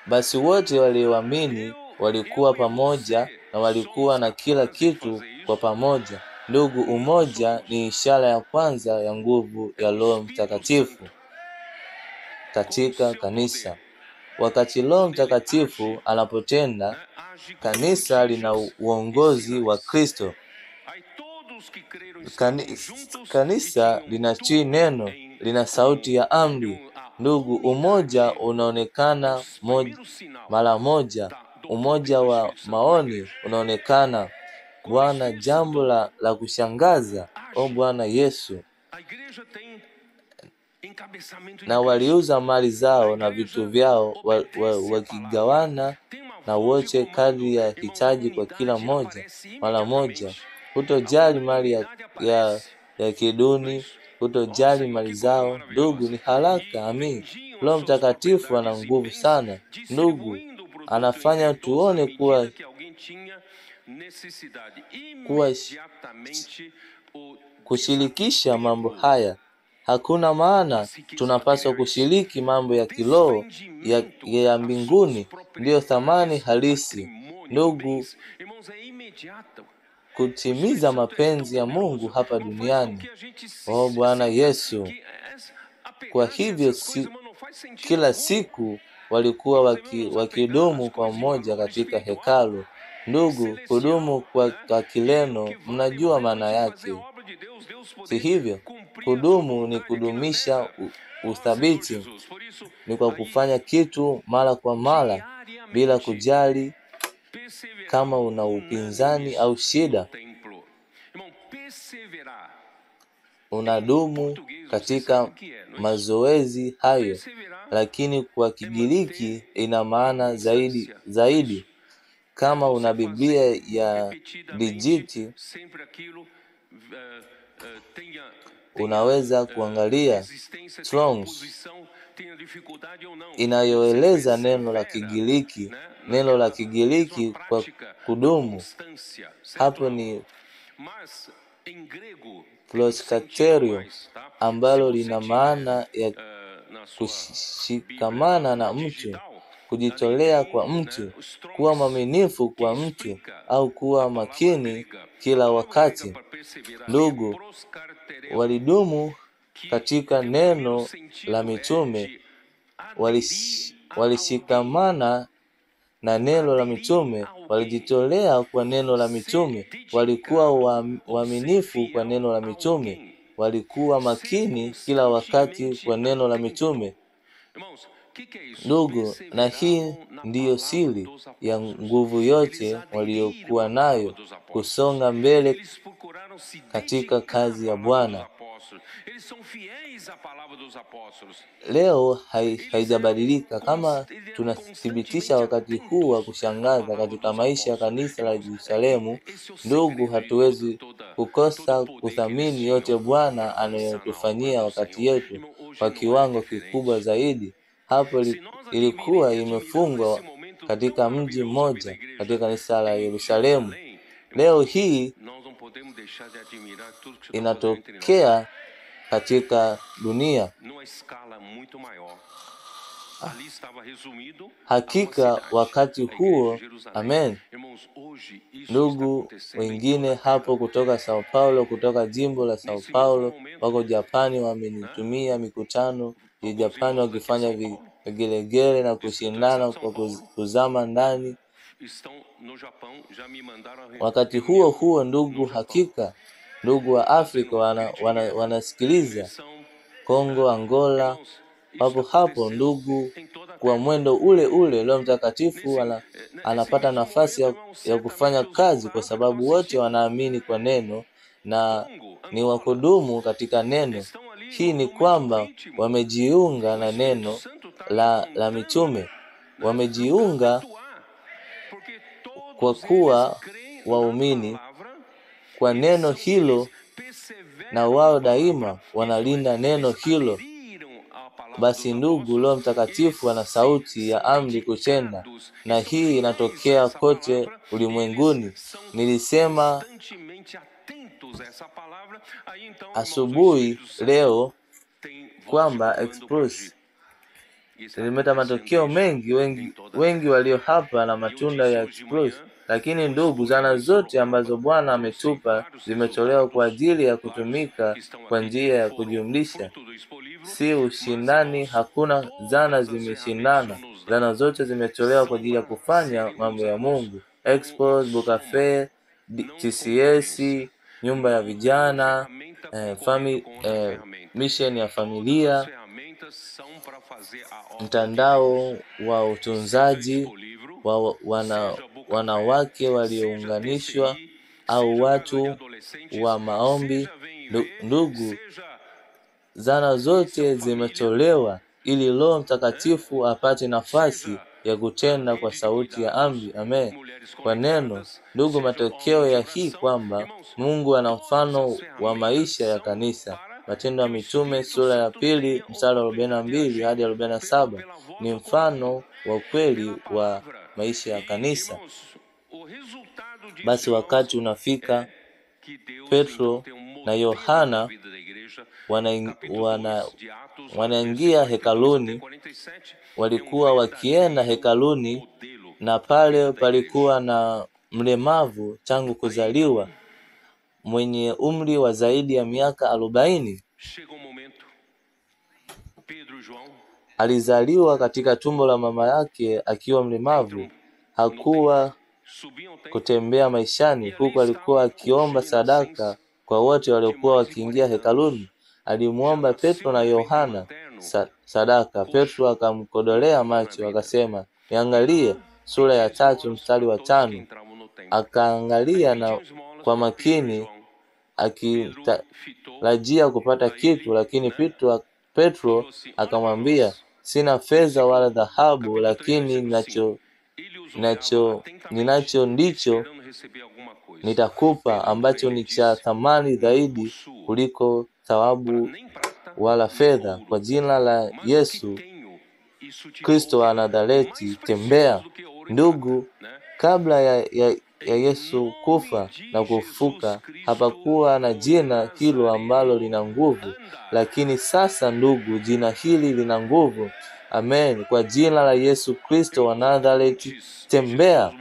Basi wote walioamini walikuwa pamoja na walikuwa na kila kitu kwa pamoja. Ndugu, umoja ni ishara ya kwanza ya nguvu ya Roho Mtakatifu katika kanisa. Wakati Roho Mtakatifu anapotenda, kanisa lina uongozi wa Kristo. Kanisa linatii neno, lina sauti ya amri. Ndugu, umoja unaonekana mara moja. Umoja wa maoni unaonekana. Bwana, jambo la kushangaza. O Bwana Yesu. Na waliuza mali zao na vitu vyao, wakigawana na wote kadri ya hitaji kwa kila moja mara moja. Hutojali mali ya kiduni, hutojali mali zao. Ndugu, ni haraka. Amin. Roho Mtakatifu ana nguvu sana. Ndugu, anafanya tuone kuwa kushirikisha mambo haya hakuna maana. Tunapaswa kushiriki mambo ya kiroho ya mbinguni, ndiyo thamani halisi. Ndugu, kutimiza mapenzi ya Mungu hapa duniani. Bwana Yesu. Kwa hivyo kila siku walikuwa wakidumu pamoja katika hekalu. Ndugu, kudumu kwa kileno, mnajua maana yake. Si hivyo? Kudumu ni kudumisha uthabiti, ni kwa kufanya kitu mara kwa mara bila kujali kama una upinzani au shida. Unadumu katika mazoezi hayo, lakini kwa Kigiriki ina maana zaidi. Kama una Biblia ya dijiti, unaweza kuangalia Strong's inayoeleza neno la Kigiriki kwa kudumu. Hapo ni proskaterio, ambalo lina maana ya kushikamana na mtu, kujitolea kwa mtu, kuwa mwaminifu kwa mtu, au kuwa makini kila wakati. Ndugu, walidumu katika neno la mitume, walishikamana na neno la mitume, walijitolea kwa neno la mitume, walikuwa waaminifu kwa neno la mitume, walikuwa makini kila wakati kwa neno la mitume. Ndugu, na hii ndiyo siri ya nguvu yote waliokuwa nayo kusonga mbele katika kazi ya Bwana. Leo haijabadilika. Kama tunathibitisha wakati huu wa kushangaza katika maisha ya kanisa la Yerusalemu, ndugu, hatuwezi kukosa kuthamini yote Bwana anayotufanyia wakati yetu kwa kiwango kikubwa zaidi. Hapo ilikuwa imefungwa katika mji mmoja katika kanisa la Yerusalemu. Leo hii inatokea katika dunia. Hakika wakati huo, amen. Ndugu wengine hapo kutoka Sao Paulo, kutoka jimbo la Sao Paulo, wako Japani, wamenitumia mikutano ya Japani wakifanya vigelegele na kushindana kwa kuzama ndani. Wakati huo ndugu, hakika ndugu wa Afrika wanasikiliza Kongo, Angola, hapo ndugu, kwa mwendo ule Roho Mtakatifu anapata nafasi ya kufanya kazi, kwa sababu wote wanaamini kwa neno na ni wakudumu katika neno. Hii ni kwamba wamejiunga na neno la mitume, wamejiunga kwa kuwa waumini kwa neno hilo, na wao daima wanalinda neno hilo. Basi ndugu, Roho Mtakatifu ana sauti ya amri kutenda, na hii inatokea kote ulimwenguni. Nilisema asubuhi leo kwamba Express ilimeta matokeo wengi walio hapa na matunda ya Express. Lakini ndugu, zana zote ambazo Bwana ametupa zimetolewa kwa ajili ya kutumika kwa njia ya kujumlisha, si ushindani. Hakuna zana zimeshindana, zana zote zimetolewa kwa ajili ya kufanya mambo ya Mungu. Expos, Bukafe, TCS, nyumba ya vijana, mission ya familia, mtandao wa utunzaji wa wanawake waliounganishwa, au watu wa maombi. Ndugu, zana zote zimetolewa ili Roho Mtakatifu apate nafasi ya kutenda kwa sauti ya amri, amen, kwa neno. Ndugu, matokeo ya hii kwamba Mungu ana mfano wa maisha ya kanisa. Matendo ya Mitume sura ya 2 mstari 42 hadi 47 ni mfano wa kweli wa maisha ya kanisa. Basi wakati unafika, Petro na Yohana wanaingia hekaluni. Walikuwa wakienda hekaluni, na pale palikuwa na mlemavu tangu kuzaliwa mwenye umri wa zaidi ya miaka 40. Alizaliwa katika tumbo la mama yake akiwa mlemavu. Hakuwa kutembea maishani, huku alikuwa akiomba sadaka kwa wote waliokuwa wakiingia hekaluni. Alimuomba Petro na Yohana sadaka. Petro akamkodolea macho akasema, "Niangalie." Sura ya 3 mstari wa 5. Akaangalia na kwa makini akitarajia kupata kitu, lakini Petro akamwambia, "Sina fedha wala dhahabu, lakini ninacho ndicho nitakupa, ambacho ni cha thamani zaidi kuliko thawabu wala fedha. Kwa jina la Yesu Kristo wa Nazareti, tembea." Ndugu, kabla ya Yesu kufa na kufufuka, hapakuwa na jina hilo ambalo lina nguvu, lakini sasa ndugu, jina hili lina nguvu. Amen. Kwa jina la Yesu Kristo wa Nazareti, tembea.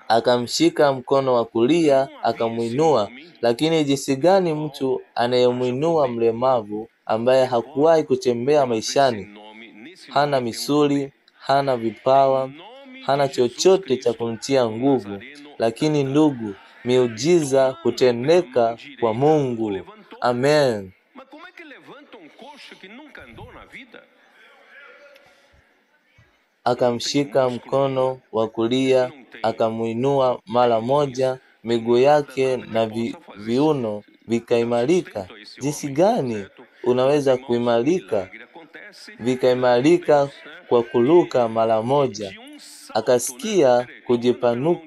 Akamshika mkono wa kulia akamuinua. Lakini jinsi gani mtu anayemuinua mlemavu ambaye hakuwahi kutembea maishani, hana misuli, hana vipawa, hana chochote cha kumtia nguvu? Lakini ndugu, miujiza hutendeka kwa Mungu. Amen. Akamshika mkono wa kulia akamuinua mara moja, miguu yake na viuno vikaimarika. Jinsi gani unaweza kuimarika? Vikaimarika kwa kuruka mara moja. Akasikia kujipanuka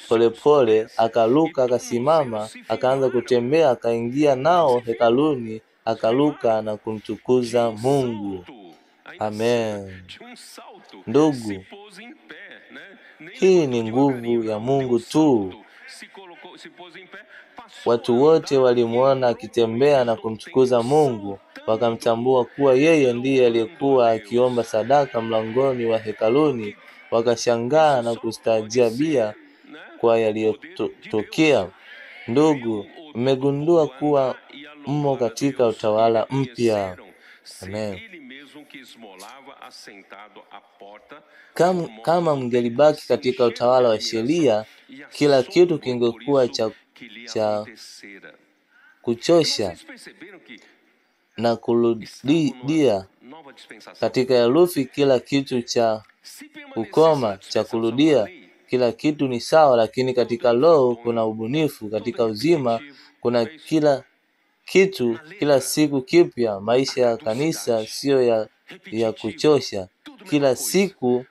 polepole, akaruka, akasimama, akaanza kutembea, akaingia nao hekaluni, akaruka na kumtukuza Mungu. Amen. Ndugu, hii ni nguvu ya Mungu tu. Watu wote walimuona akitembea na kumtukuza Mungu, wakamtambua kuwa yeye ndiye aliyekuwa akiomba sadaka mlangoni wa hekaluni. Wakashangaa na kustaajabia kwa yaliyotokea. Ndugu, mmegundua kuwa mmo katika utawala mpya. Amen. Kama mngelibaki katika utawala wa sheria, kila kitu kingekuwa cha kuchosha na kurudia. Katika herufi kila kitu cha ukoma, cha kurudia, kila kitu ni sawa, lakini katika roho kuna ubunifu. Katika uzima kuna kila kitu, kila siku kipya. Maisha ya kanisa sio ya kuchosha. Kila siku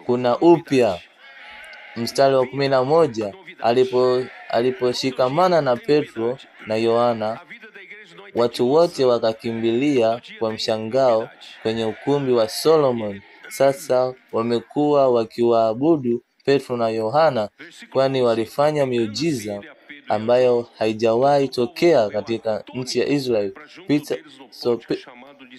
kuna upya. Mstari wa 11, aliposhikamana na Petro na Yohana, watu wote wakakimbilia kwa mshangao kwenye ukumbi wa Solomon. Sasa wamekuwa wakiwaabudu Petro na Yohana, kwani walifanya miujiza ambayo haijawahi tokea katika nchi ya Israeli.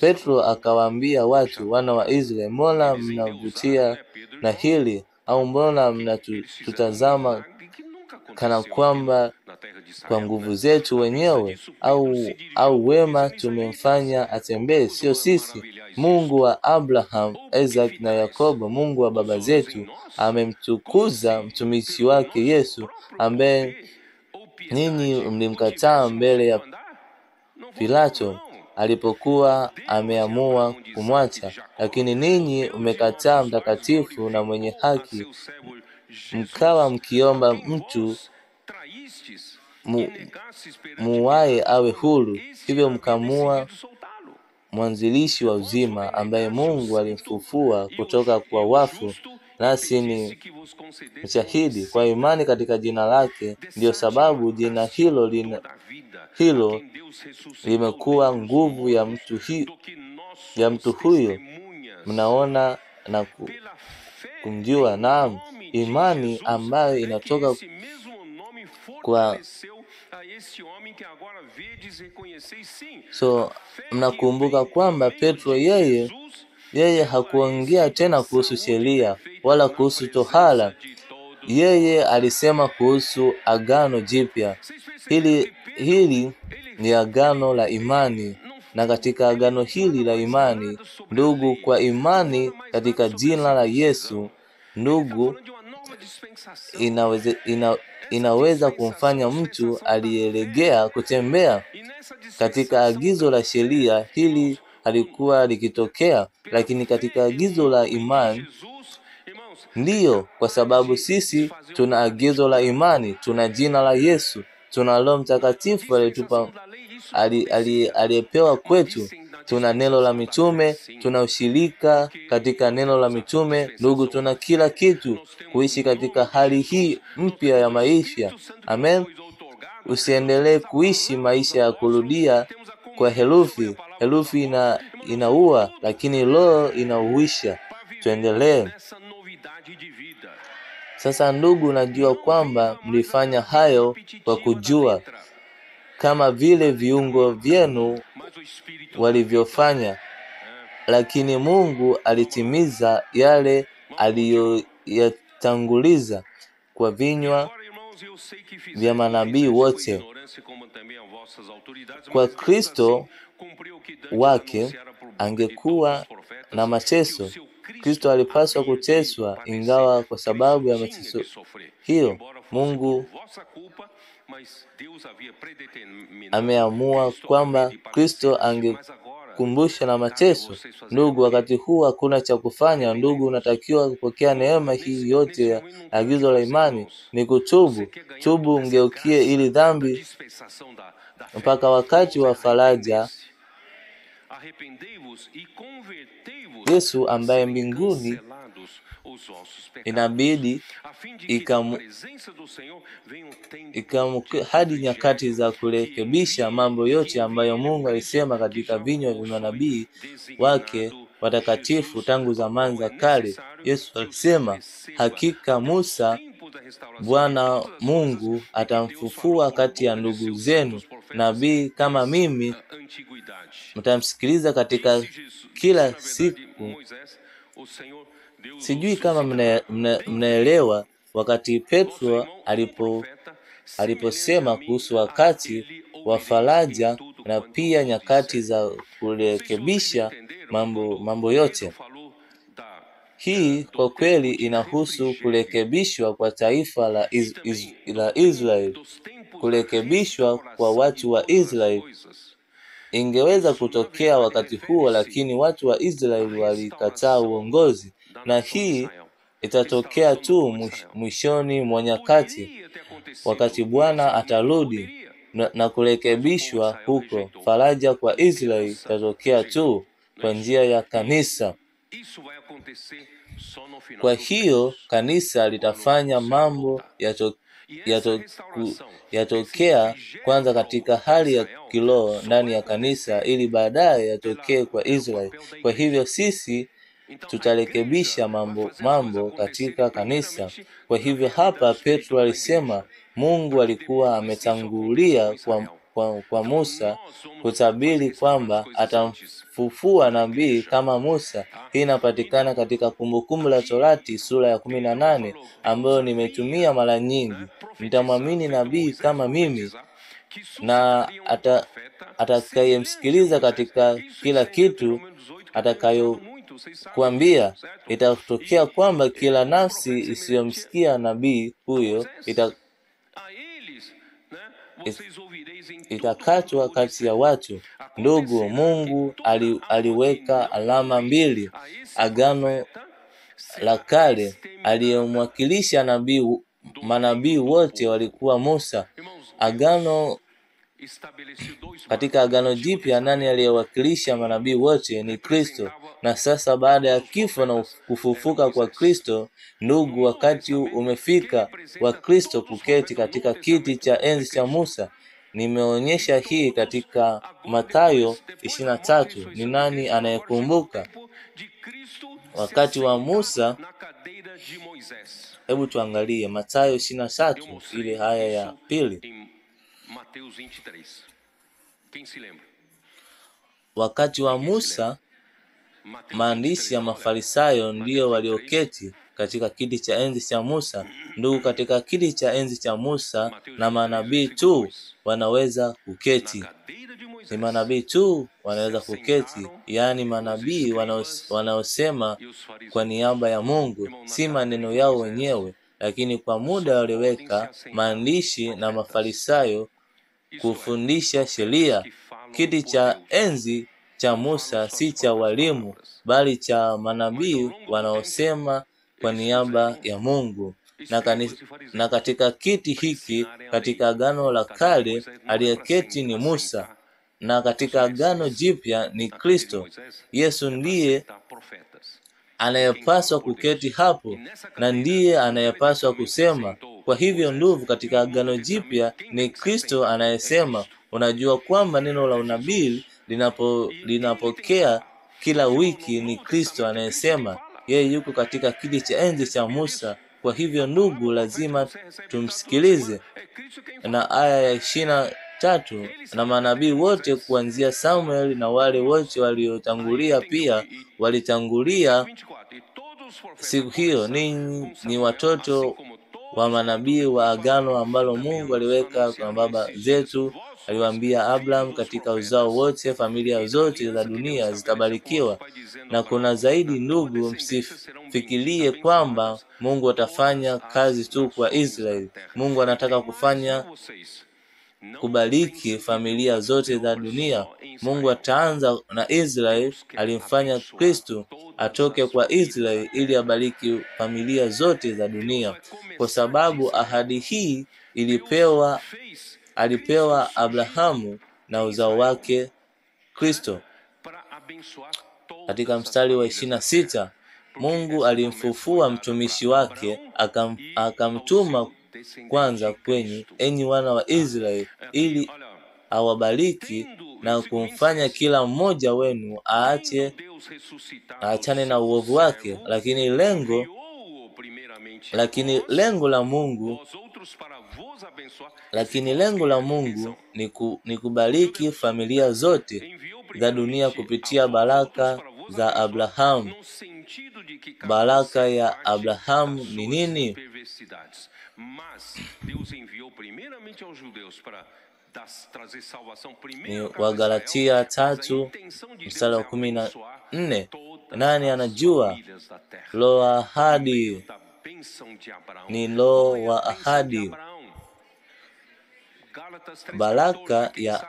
Petro akawaambia watu, "Wana wa Israeli, mbona mnavutia na hili? Au mbona mnatutazama kana kwamba kwa nguvu zetu wenyewe au wema tumemfanya atembee? Sio sisi. Mungu wa Abraham, Isaac na Yakobo, Mungu wa baba zetu, amemtukuza mtumishi wake Yesu, ambaye ninyi mlimkataa mbele ya Pilato alipokuwa ameamua kumwacha, lakini ninyi mmekataa mtakatifu na mwenye haki, mkawa mkiomba mtu muwaye awe huru, hivyo mkamua mwanzilishi wa uzima, ambaye Mungu alimfufua kutoka kwa wafu, nasi ni mshahidi kwa imani katika jina lake. Ndio sababu jina hilo limekuwa nguvu ya mtu huyo. Mnaona na kumjua. Naam, imani ambayo inatoka kwa mnakumbuka kwamba Petro yeye hakuongea tena kuhusu sheria wala kuhusu tohara. Yeye alisema kuhusu agano jipya. Hili ni agano la imani, na katika agano hili la imani, ndugu, kwa imani katika jina la Yesu, ndugu, inaweza kumfanya mtu aliyelegea kutembea. Katika agizo la sheria hili halikuwa likitokea, lakini katika agizo la imani ndiyo, kwa sababu sisi tuna agizo la imani, tuna jina la Yesu, tuna Roho Mtakatifu aliyepewa kwetu, tuna neno la mitume, tuna ushirika katika neno la mitume. Ndugu, tuna kila kitu kuishi katika hali hii mpya ya maisha. Amen. Usiendelee kuishi maisha ya kurudia kwa herufi. Herufi inaua, lakini roho inauisha. Tuendelee. Sasa ndugu, najua kwamba mlifanya hayo kwa kujua, kama vile viungo vyenu walivyofanya, lakini Mungu alitimiza yale aliyoyatanguliza kwa vinywa vya manabii wote. Kwa Kristo wake angekuwa na mateso. Kristo alipaswa kuteswa, ingawa kwa sababu ya mateso hiyo Mungu ameamua kwamba Kristo angekumbusha na mateso. Ndugu, wakati huu hakuna cha kufanya. Ndugu, unatakiwa kupokea neema hii yote ya agizo la imani, ni kutubu. Tubu, mgeukie ili dhambi mpaka wakati wa faraja. Yesu ambaye mbinguni inabidi hadi nyakati za kurekebisha mambo yote ambayo Mungu alisema katika vinywa vya manabii wake watakatifu tangu zamani za kale. Yesu alisema, hakika Musa Bwana Mungu atamfufua kati ya ndugu zenu nabii kama mimi, mtamsikiliza katika kila siku. Sijui kama mnaelewa wakati Petro aliposema kuhusu wakati wa faraja na pia nyakati za kurekebisha mambo yote. Hii kwa kweli inahusu kurekebishwa kwa taifa la Israeli, kurekebishwa kwa watu wa Israeli. Ingeweza kutokea wakati huo, lakini watu wa Israeli walikataa uongozi, na hii itatokea tu mwishoni mwa nyakati, wakati Bwana atarudi na kurekebishwa huko. Faraja kwa Israeli itatokea tu kwa njia ya kanisa. Kwa hiyo kanisa litafanya mambo yatokea kwanza katika hali ya kiroho ndani ya kanisa, ili baadaye yatokee kwa Israeli. Kwa hivyo sisi tutarekebisha mambo katika kanisa. Kwa hivyo hapa Petro alisema Mungu alikuwa ametangulia kwa Musa kutabiri kwamba atamfufua nabii kama Musa. Hii inapatikana katika Kumbukumbu la Torati sura ya 18 ambayo nimetumia mara nyingi. Nitamwamini nabii kama mimi, na atakayemsikiliza katika kila kitu atakayokuambia. Itatokea kwamba kila nafsi isiyomsikia nabii huyo itakatwa kati ya watu. Ndugu, Mungu aliweka alama mbili. Agano la kale aliyemwakilisha manabii wote walikuwa Musa. Katika agano jipya, nani aliyewakilisha manabii wote? Ni Kristo. Na sasa baada ya kifo na kufufuka kwa Kristo, ndugu, wakati umefika wa Kristo kuketi katika kiti cha enzi cha Musa. Nimeonyesha hii katika Mathayo 23. Ni nani anayekumbuka? Wakati wa Musa, hebu tuangalie Mathayo 23 ile aya ya pili. Wakati wa Musa, maandishi ya Mafarisayo ndio walioketi katika kiti cha enzi cha Musa. Ndugu, katika kiti cha enzi cha Musa na manabii tu wanaweza kuketi. Ni manabii tu wanaweza kuketi, yaani manabii wanaosema kwa niaba ya Mungu, si maneno yao wenyewe, lakini kwa muda waliweka maandishi na Mafarisayo kufundisha sheria. Kiti cha enzi cha Musa si cha walimu, bali cha manabii wanaosema kwa niaba ya Mungu. Na katika kiti hiki, katika Agano la Kale, aliyeketi ni Musa, na katika Agano Jipya ni Kristo. Yesu ndiye anayepaswa kuketi hapo, na ndiye anayepaswa kusema. Kwa hivyo ndugu, katika Agano Jipya ni Kristo anayesema. Unajua kwamba neno la unabii linapokea kila wiki ni Kristo anayesema. Yeye yuko katika kiti cha enzi cha Musa. Kwa hivyo ndugu, lazima tumsikilize. Na aya ya 23, na manabii wote kuanzia Samuel na wale wote waliotangulia pia walitangulia siku hiyo. Ninyi ni watoto wa manabii wa agano ambalo Mungu aliweka kwa baba zetu. Aliwaambia Abraham, katika uzao wote familia zote za dunia zitabarikiwa. Na kuna zaidi ndugu, msifikirie kwamba Mungu atafanya kazi tu kwa Israeli. Mungu anataka kubariki familia zote za dunia. Mungu ataanza na Israeli. Alimfanya Kristo atoke kwa Israeli ili abariki familia zote za dunia, kwa sababu ahadi hii alipewa Abrahamu na uzao wake Kristo. Katika mstari wa 26, Mungu alimfufua mtumishi wake, akamtuma kwanza kwenye enyi wana wa Israeli, ili awabariki na kumfanya kila mmoja wenu aachane na uovu wake. Lakini lengo la Mungu ni kubariki familia zote za dunia kupitia baraka za Abrahamu. Baraka ya Abrahamu ni nini? Ni Wagalatia 3 mstari wa 14. Nani anajua? Roho wa ahadi ni roho wa ahadi. Baraka ya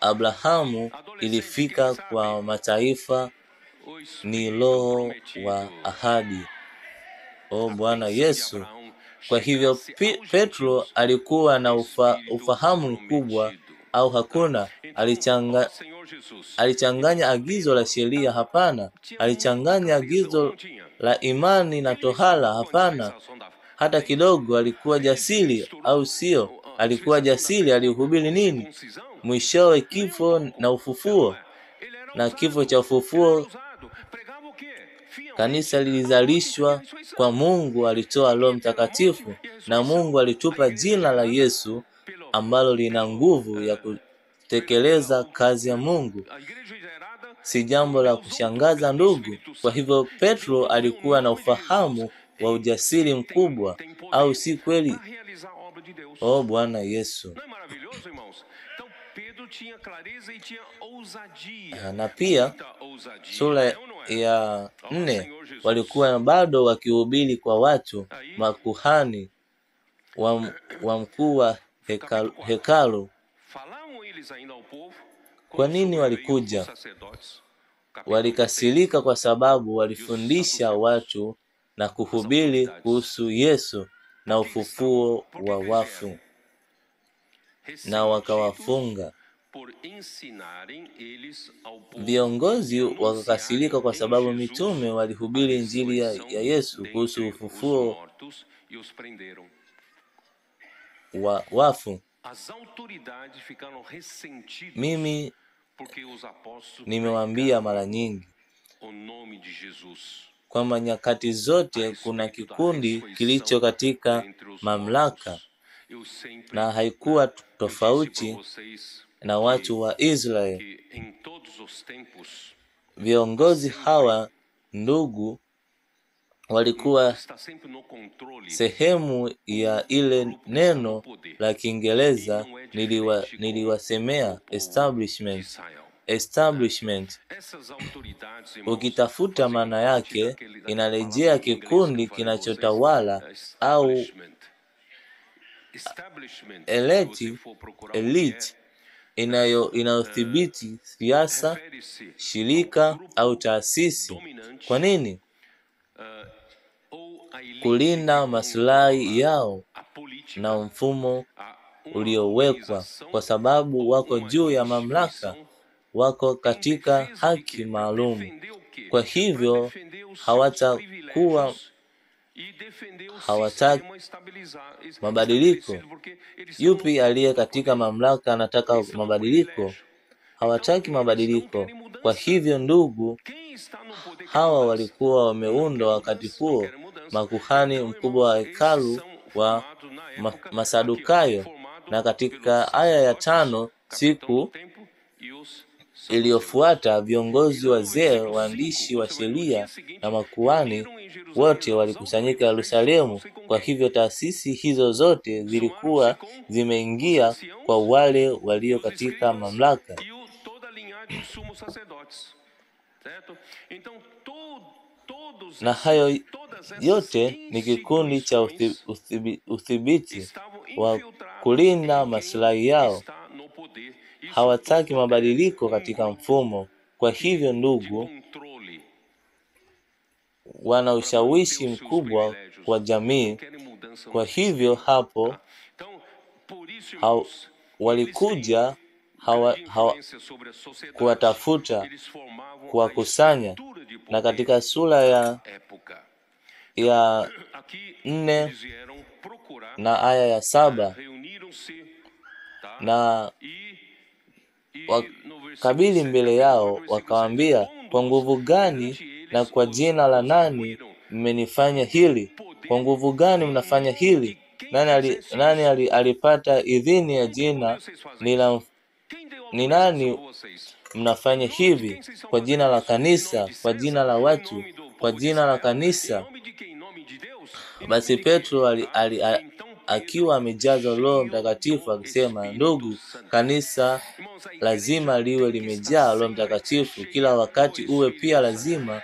Abrahamu ilifika kwa mataifa, ni roho wa ahadi. Bwana Yesu. Kwa hivyo Petro alikuwa na ufahamu mkubwa, au hakuna? Alichanganya agizo la sheria? Hapana. Alichanganya agizo la imani na tohara? Hapana hata kidogo. Alikuwa jasiri, au sio? Alikuwa jasiri. Alihubiri nini? Mwishowe kifo na ufufuo. Na kifo cha ufufuo, kanisa lilizalishwa kwa Mungu. Alitoa Roho Mtakatifu, na Mungu alitupa jina la Yesu ambalo lina nguvu ya kutekeleza kazi ya Mungu. Si jambo la kushangaza ndugu. Kwa hivyo Petro alikuwa na ufahamu wa ujasiri mkubwa, au si kweli? Bwana Yesu. Na pia sura ya 4 walikuwa bado wakihubiri kwa watu. Makuhani wa mkuu wa hekalu. Kwa nini walikuja? Walikasirika kwa sababu walifundisha watu na kuhubiri kuhusu Yesu na ufufuo wa wafu, na wakawafunga. Viongozi wakakasirika kwa sababu mitume walihubiri injili ya Yesu kuhusu ufufuo wa wafu. Mimi nimewaambia mara nyingi kwamba nyakati zote kuna kikundi kilicho katika mamlaka, na haikuwa tofauti na watu wa Israeli. Viongozi hawa ndugu walikuwa sehemu ya ile neno la Kiingereza niliwasemea establishment. Ukitafuta maana yake inarejea kikundi kinachotawala au elite inayothibiti siasa, shirika au taasisi. Kwa nini? Kulinda maslahi yao na mfumo uliowekwa, kwa sababu wako juu ya mamlaka, wako katika haki maalum. Kwa hivyo hawataki mabadiliko. Yupi aliye katika mamlaka anataka mabadiliko? Hawataki mabadiliko. Kwa hivyo ndugu hawa walikuwa wameundwa wakati huo makuhani mkubwa wa hekalu wa Masadukayo, na katika aya ya 5 siku iliyofuata viongozi wazee, waandishi wa sheria na makuhani wote walikusanyika Yerusalemu. Kwa hivyo taasisi hizo zote zilikuwa zimeingia kwa wale walio katika mamlaka. Na hayo yote ni kikundi cha udhibiti wa kulinda maslahi yao. Hawataki mabadiliko katika mfumo. Kwa hivyo ndugu wana ushawishi mkubwa kwa jamii. Kwa hivyo hapo walikuja kuwatafuta, kuwakusanya, na katika sura ya 4 na aya ya 7 na wakabili mbele yao wakawaambia, kwa nguvu gani na kwa jina la nani mmenifanya hili? Kwa nguvu gani mnafanya hili? Nani alipata idhini ya jina? Ni nani mnafanya hivi? Kwa jina la kanisa, kwa jina la watu, kwa jina la kanisa. Basi Petro akiwa amejazwa Roho Mtakatifu akisema, ndugu, kanisa lazima liwe limejaa Roho Mtakatifu kila wakati. Uwe pia lazima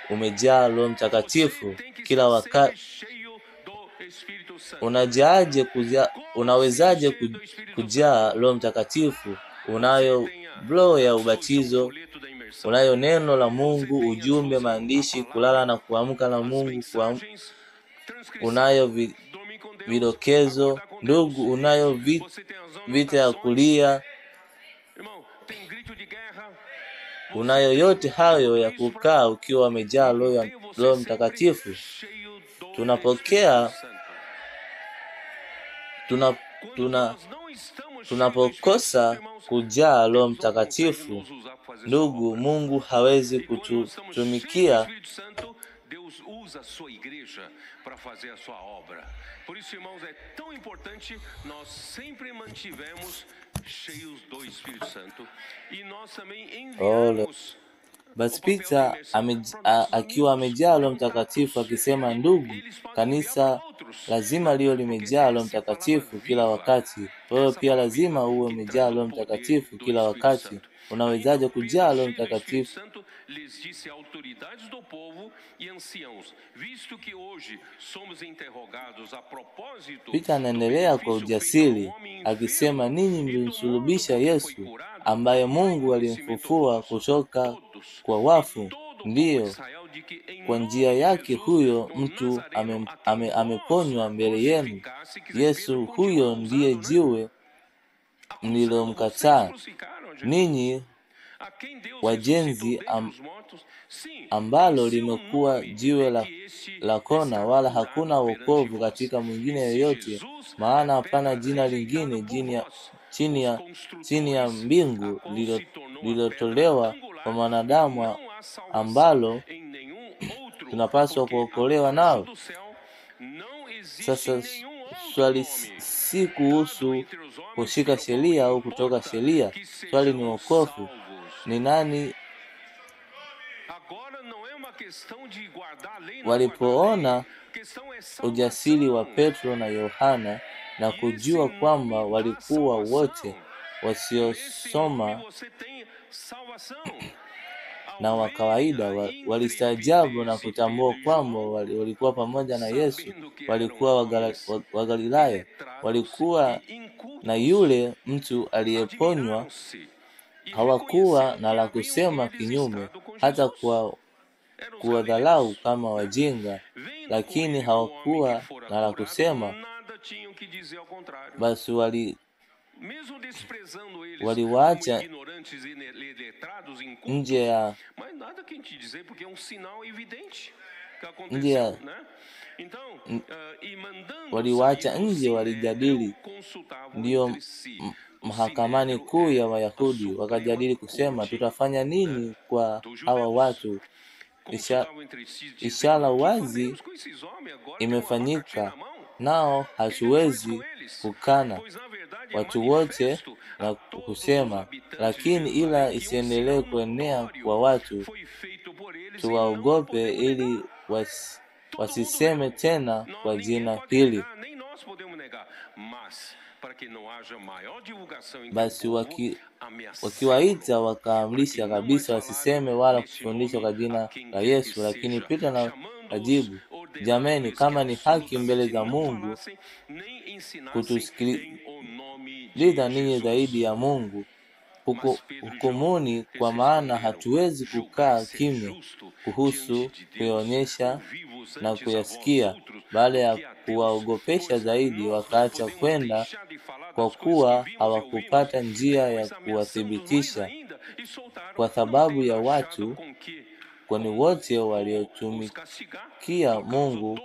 umejaa Roho Mtakatifu kila wakati. Unawezaje kujaa Roho Mtakatifu? Unayo roho ya ubatizo, unayo neno la Mungu, ujumbe, maandishi, kulala na kuamka na Mungu, unayo vidokezo ndugu, unayo vita ya kulia, unayo yote hayo ya kukaa ukiwa umejaa Roho Mtakatifu. Tunapokosa kujaa Roho Mtakatifu, ndugu, Mungu hawezi kututumikia. Deus usa a sua igreja para fazer a sua obra. Por isso, irmãos, é tão importante nós sempre mantivemos cheios do Espírito Santo e nós também enviamos. Basi Peter akiwa amejaa Roho Mtakatifu akisema, ndugu, kanisa lazima liwe limejaa Roho Mtakatifu kila wakati. Wewe pia lazima uwe umejaa Roho Mtakatifu kila wakati. Unawezaje kujaa Roho Mtakatifu? Lhes disse autoridades do povo e anciãos, visto que hoje somos interrogados a propósito. Peter anaendelea kwa ujasiri akisema, ninyi mlimsulubisha Yesu ambaye Mungu alimfufua kutoka kwa wafu. Ndiyo, kwa njia yake huyo mtu ameponywa mbele yenu. Yesu huyo ndiye jiwe mlilomkataa ninyi wajenzi, ambalo limekuwa jiwe la kona, wala hakuna wokovu katika mwingine yoyote, maana hapana jina lingine chini ya mbingu lililotolewa kwa mwanadamu ambalo tunapaswa kuokolewa nao. Sasa swali si kuhusu kushika sheria au kutoka sheria. Swali ni wokovu. Ni nani? Walipoona ujasiri wa Petro na Yohana na kujua kwamba walikuwa wote wasiosoma na wa kawaida, walistaajabu na kutambua kwamba walikuwa pamoja na Yesu. Walikuwa wa Galilaya, walikuwa na yule mtu aliyeponywa. Hawakuwa na la kusema kinyume, hata kuwadharau kama wajinga, lakini hawakuwa na la kusema. Basi waliwaacha nje ya waliwaacha nje, walijadili. Ndiyo mahakamani kuu ya Wayahudi wakajadili kusema, tutafanya nini kwa hawa watu? Ishara wazi imefanyika, nao hatuwezi kukana watu wote na kusema, lakini ila isiendelee kuenea kwa watu, tuwaogope ili wasiseme tena kwa jina hili. Basi wakiwaita wakaamrisha kabisa wasiseme wala kufundisha kwa jina la Yesu. Lakini Petro na ajibu, jameni, kama ni haki mbele za Mungu kutusikiliza ninyi zaidi ya Mungu, hukumuni, kwa maana hatuwezi kukaa kimya kuhusu kuyaonyesha na kuyasikia. Baada ya kuwaogopesha zaidi, wakaacha kwenda, kwa kuwa hawakupata njia ya kuwathibitisha kwa sababu ya watu, kwani wote waliotumikia Mungu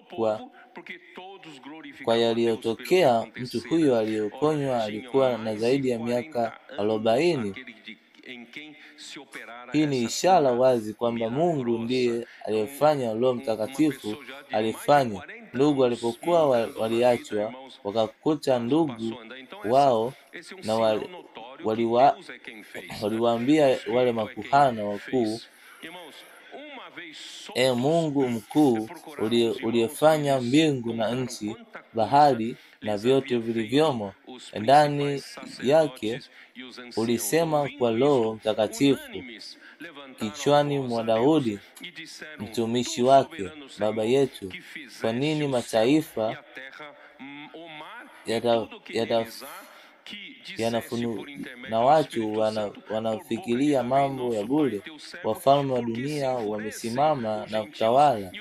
kwa yaliyotokea. Mtu huyo aliyeponywa alikuwa na zaidi ya miaka 40. Hii ni ishara wazi kwamba Mungu ndiye aliyefanya. Roho Mtakatifu alifanya. Ndugu walipokuwa waliachwa, wakakuta ndugu wao na waliwaambia wale makuhani wakuu, Mungu mkuu uliyefanya mbingu na nchi, bahari na vyote vilivyomo ndani yake, ulisema kwa Roho Mtakatifu kichwani mwa Daudi mtumishi wake, baba yetu, kwa nini mataifa na watu wanafikiria mambo ya bure? Wafalme wa dunia wamesimama na kutawala.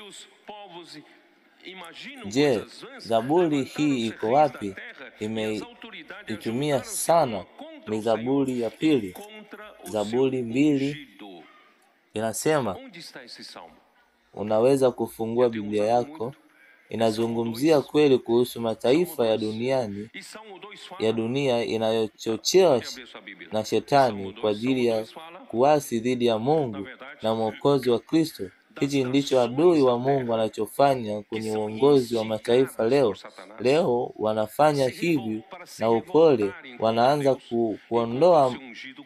Je, Zaburi hii iko wapi? Imeitumia sana. Ni Zaburi ya pili. Zaburi 2 inasema, unaweza kufungua Biblia yako, inazungumzia kweli kuhusu mataifa ya dunia inayochochewa na shetani kwa ajili ya kuasi dhidi ya Mungu na Mwokozi wa Kristo. Hichi ndicho adui wa Mungu anachofanya kwenye uongozi wa mataifa leo. Leo wanafanya hivi na upole, wanaanza kuondoa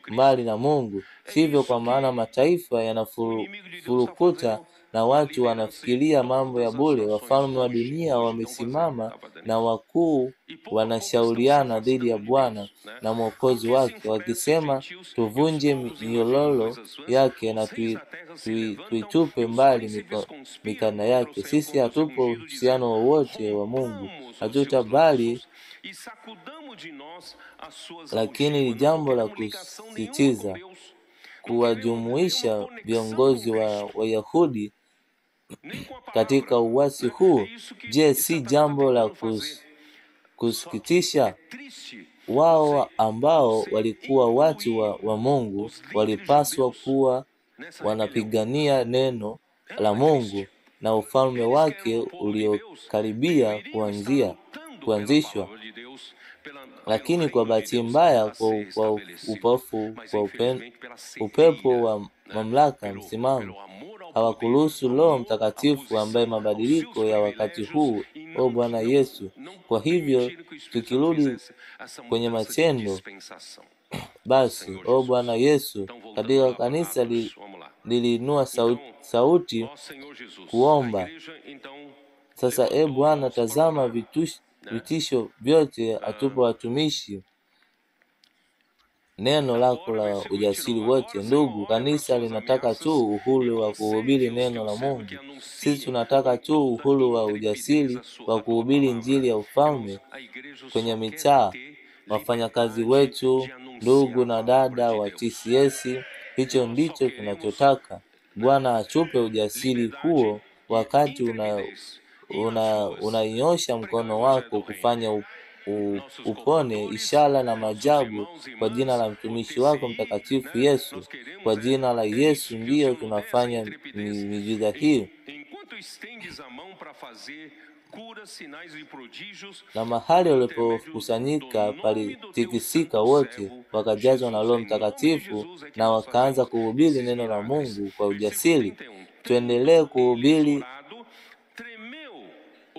mbali na Mungu. Sivyo, kwa maana mataifa yanafurukuta na watu wanafikiria mambo ya bure. Wafalme wa dunia wamesimama na wakuu wanashauriana dhidi ya Bwana na Mwokozi wake, wakisema, tuvunje minyororo yake na tuitupe mbali mikanda yake. Sisi hatupo uhusiano wowote wa Mungu, hatutabali. Lakini ni jambo la kusisitiza kuwajumuisha viongozi wa Wayahudi katika uasi huu. Je, si jambo la kusikitisha? Wao ambao walikuwa watu wa Mungu walipaswa kuwa wanapigania neno la Mungu na ufalme wake uliokaribia kuanzishwa. Lakini kwa bahati mbaya, kwa upepo wa mamlaka msimamo, hawakuruhusu Roho Mtakatifu ambaye mabadiliko ya wakati huu, o Bwana Yesu. Kwa hivyo tukirudi kwenye matendo, basi o Bwana Yesu, katika kanisa liliinua sauti kuomba. Sasa Bwana, tazama vitisho vyote atupa watumishi neno lako la ujasiri wote. Ndugu, kanisa linataka tu uhuru wa kuhubiri neno la Mungu. Sisi tunataka tu uhuru wa ujasiri wa kuhubiri injili ya ufalme kwenye mitaa. Wafanyakazi wetu, ndugu na dada wa TCS, hicho ndicho tunachotaka. Bwana atupe ujasiri huo wakati unainyosha mkono wako kufanya upone, ishara na maajabu kwa jina la mtumishi wako mtakatifu Yesu. Kwa jina la Yesu ndiyo tunafanya miujiza hii. Na mahali walipokusanyika palitikisika, wote wakajazwa na Roho Mtakatifu na wakaanza kuhubiri neno la Mungu kwa ujasiri. Tuendelee kuhubiri.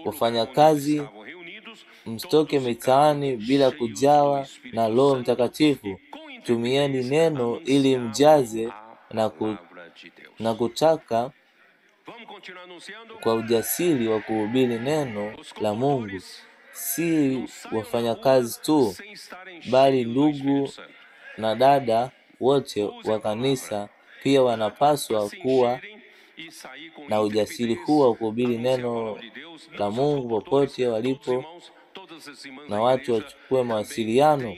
Wafanyakazi, msitoke mitaani bila kujawa na Roho Mtakatifu. Tumieni neno ili mjaze na kutaka kwa ujasiri wa kuhubiri neno la Mungu. Si wafanyakazi tu, bali ndugu na dada wote wa kanisa pia wanapaswa kuwa na ujasiri huo wa kuhubiri neno la Mungu popote walipo, na watu wachukue mawasiliano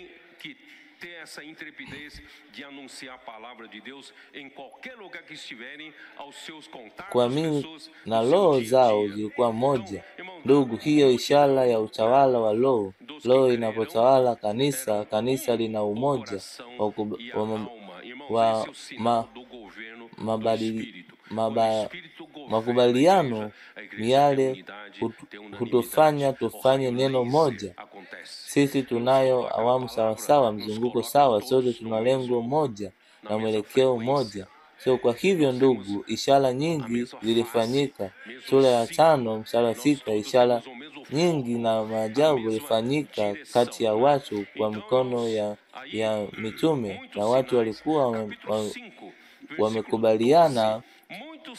essa intrepidez de anunciar a palavra de Deus em qualquer lugar que estiverem, aos seus contatos, kuamini na roho zao zilikuwa moja. Ndugu, hiyo ishara ya utawala wa Roho. Roho inapotawala kanisa, kanisa lina umoja makubaliano miale hutufanya tufanye neno moja. Sisi tunayo awamu sawasawa, mzunguko sawa, sote tuna lengo moja na mwelekeo moja. So kwa hivyo ndugu, ishara nyingi zilifanyika. Sura ya 5 mstari wa 6, ishara nyingi na maajabu ilifanyika kati ya watu kwa mkono ya mitume, na watu walikuwa wamekubaliana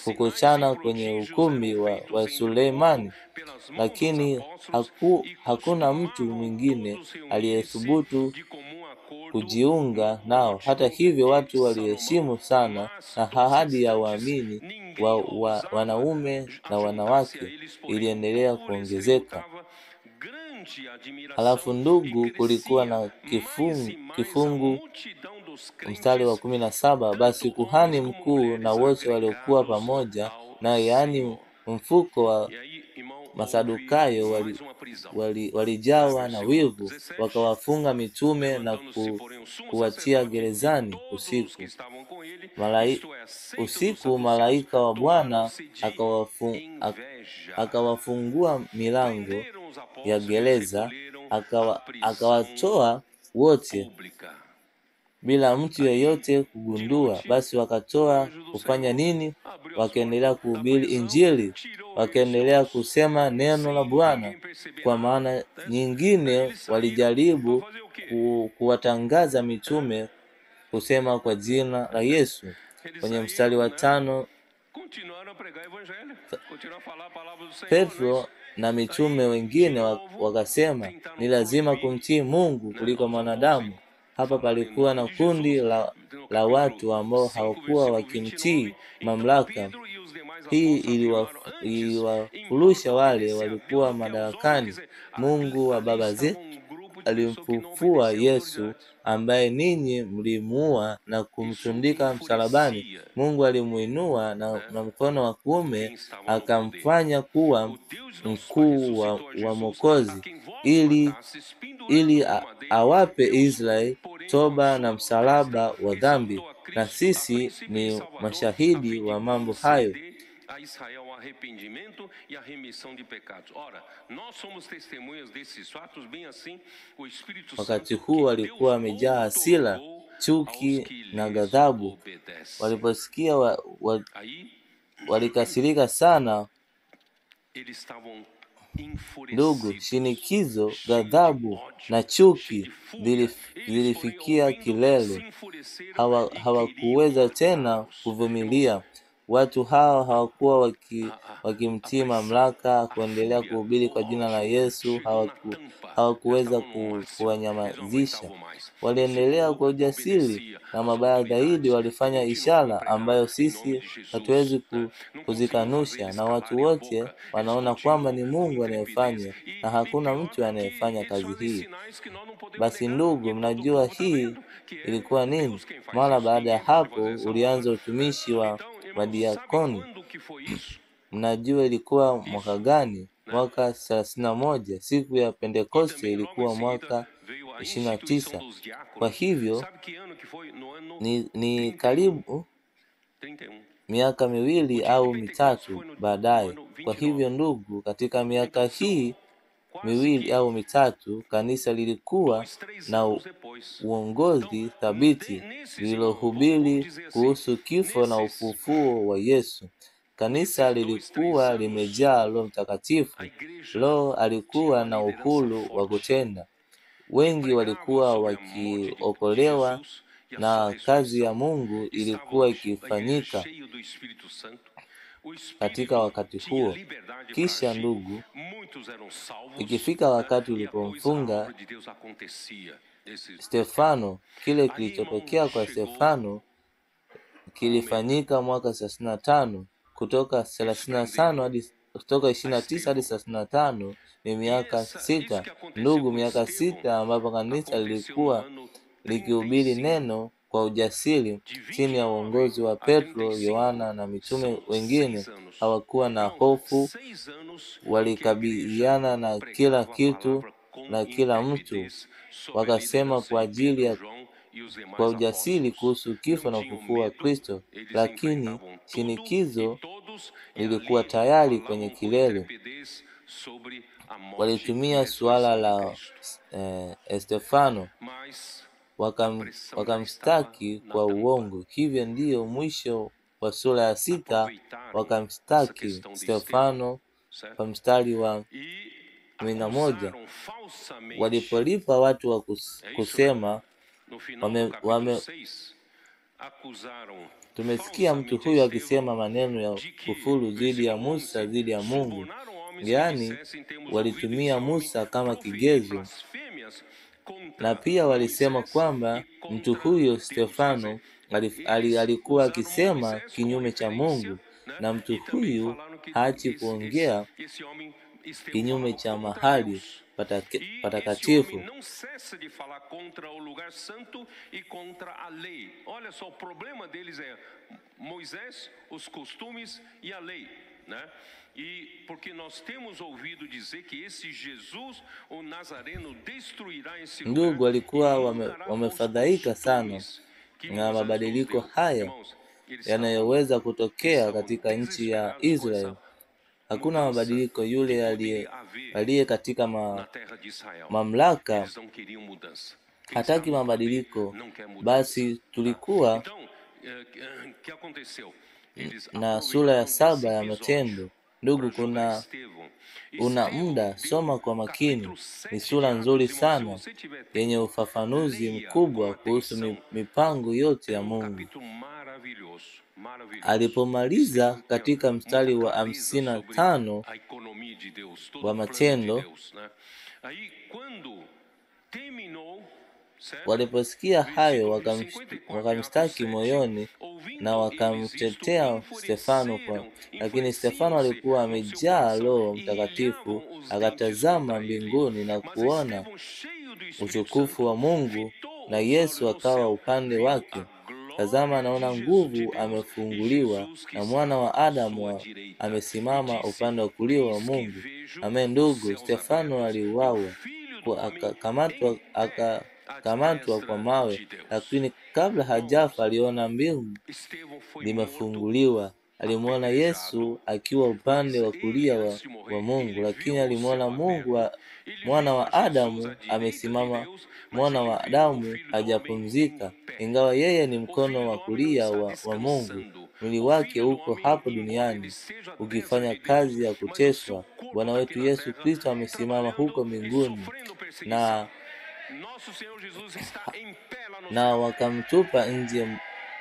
kukutana kwenye ukumbi wa Suleimani, lakini hakuna mtu mwingine aliyethubutu kujiunga nao. Hata hivyo watu waliheshimu sana na ahadi ya waamini wanaume na wanawake iliendelea kuongezeka. Halafu ndugu, kulikuwa na kifungu mstari wa 17, basi kuhani mkuu na wote waliokuwa pamoja na, yaani mfuko wa Masadukayo, walijawa na wivu, wakawafunga mitume na kuwatia gerezani usiku. Malaika wa Bwana akawafungua milango ya gereza, akawatoa wote bila mtu yeyote kugundua. Basi wakatoa kufanya nini? Wakaendelea kuhubiri Injili, wakaendelea kusema neno la Bwana. Kwa maana nyingine walijaribu kuwatangaza mitume kusema kwa jina la Yesu. Kwenye mstari wa 5, Petro na mitume wengine wakasema, ni lazima kumtii Mungu kuliko mwanadamu. Hapa palikuwa na kundi la watu ambao hawakuwa wakimtii mamlaka. Hii iliwafurusha wale walikuwa madarakani. Mungu wa baba zetu alimfufua Yesu ambaye ninyi mlimuua na kumtundika msalabani. Mungu alimuinua na mkono wa kuume akamfanya kuwa mkuu wa Mwokozi ili awape Israeli toba na msalaba wa dhambi, na sisi ni mashahidi wa mambo hayo. A Israel o arrependimento e a remissão de pecados. Ora, nós somos testemunhas desses fatos, bem assim o Espírito Santo. Wakati huu walikuwa wamejaa hasira, chuki na ghadhabu. Waliposikia walikasirika sana. Ndugu, shinikizo, ghadhabu na chuki zilifikia kilele. Hawakuweza tena kuvumilia. Watu hao hawakuwa wakimtii mamlaka kuendelea kuhubiri kwa jina la Yesu. Hawakuweza kuwanyamazisha. Waliendelea kwa ujasiri, na mabaya zaidi walifanya ishara ambayo sisi hatuwezi kuzikanusha, na watu wote wanaona kwamba ni Mungu anayefanya na hakuna mtu anayefanya kazi hii. Basi ndugu, mnajua hii ilikuwa nini? Mara baada ya hapo ulianza utumishi wa madiakoni. Mnajua ilikuwa mwaka gani? Mwaka 31. Siku ya Pentekoste ilikuwa mwaka 29. Kwa hivyo ni karibu miaka 2 au 3 baadaye. Kwa hivyo ndugu, katika miaka hii 2 au 3 kanisa lilikuwa na uongozi thabiti lililohubiri kuhusu kifo na ufufuo wa Yesu. Kanisa lilikuwa limejaa Roho Mtakatifu. Roho alikuwa na uhuru wa kutenda. Wengi walikuwa wakiokolewa na kazi ya Mungu ilikuwa ikifanyika katika wakati huo. Kisha ndugu, ikifika wakati ulipomfunga Stefano, kile kilichotokea kwa Stefano kilifanyika mwaka 35. Kutoka 35 hadi kutoka 29 hadi 35 ni miaka 6. Ndugu, miaka 6 ambapo kanisa lilikuwa likihubiri neno kwa ujasiri chini ya uongozi wa Petro, Yohana na mitume wengine. Hawakuwa na hofu, walikabiliana na kila kitu na kila mtu, wakasema kwa ujasiri kuhusu kifo na ufufuo wa Kristo. Lakini shinikizo lilikuwa tayari kwenye kilele. Walitumia suala la Stefano, wakamstaki kwa uongo. Hivyo ndiyo mwisho wa sura ya 6. Wakamstaki Stefano kwa mstari wa 11. Walipolipa watu wa kusema tumesikia mtu huyu akisema maneno ya kufuru dhidi ya Musa, dhidi ya Mungu. Yaani walitumia Musa kama kigezo, na pia walisema kwamba mtu huyo Stefano alikuwa akisema kinyume cha Mungu, na mtu huyu haachi kuongea kinyume cha mahali patakatifu. Ndugu walikuwa wamefadhaika sana na mabadiliko haya yanayoweza kutokea katika nchi ya Israeli. Hakuna mabadiliko. Yule aliye katika mamlaka hataki mabadiliko. Basi tulikuwa na sura ya 7 ya Matendo. Ndugu, una muda, soma kwa makini. Ni sura nzuri sana yenye ufafanuzi mkubwa kuhusu mipango yote ya Mungu. Alipomaliza katika mstari wa 55 wa Matendo, waliposikia hayo wakamstaki moyoni na wakamtetea Stefano lakini Stefano alikuwa amejaa Roho Mtakatifu. Akatazama mbinguni na kuona utukufu wa Mungu na Yesu akawa upande wake. Tazama, anaona nguvu amefunguliwa na mwana wa Adamu amesimama upande wa kulia wa Mungu. Amen. Ndugu, Stefano aliuawa, akakamatwa kwa mawe, lakini kabla hajafa aliona mbingu limefunguliwa. Alimuona Yesu akiwa upande wa kulia wa Mungu, lakini alimuona Mungu mwana wa Adamu amesimama. Mwana wa Adamu hajapumzika, ingawa yeye ni mkono wa kulia wa Mungu. mwili wake uko hapo duniani ukifanya kazi ya kuteswa. Bwana wetu Yesu Kristo amesimama huko mbinguni na wakamtupa nje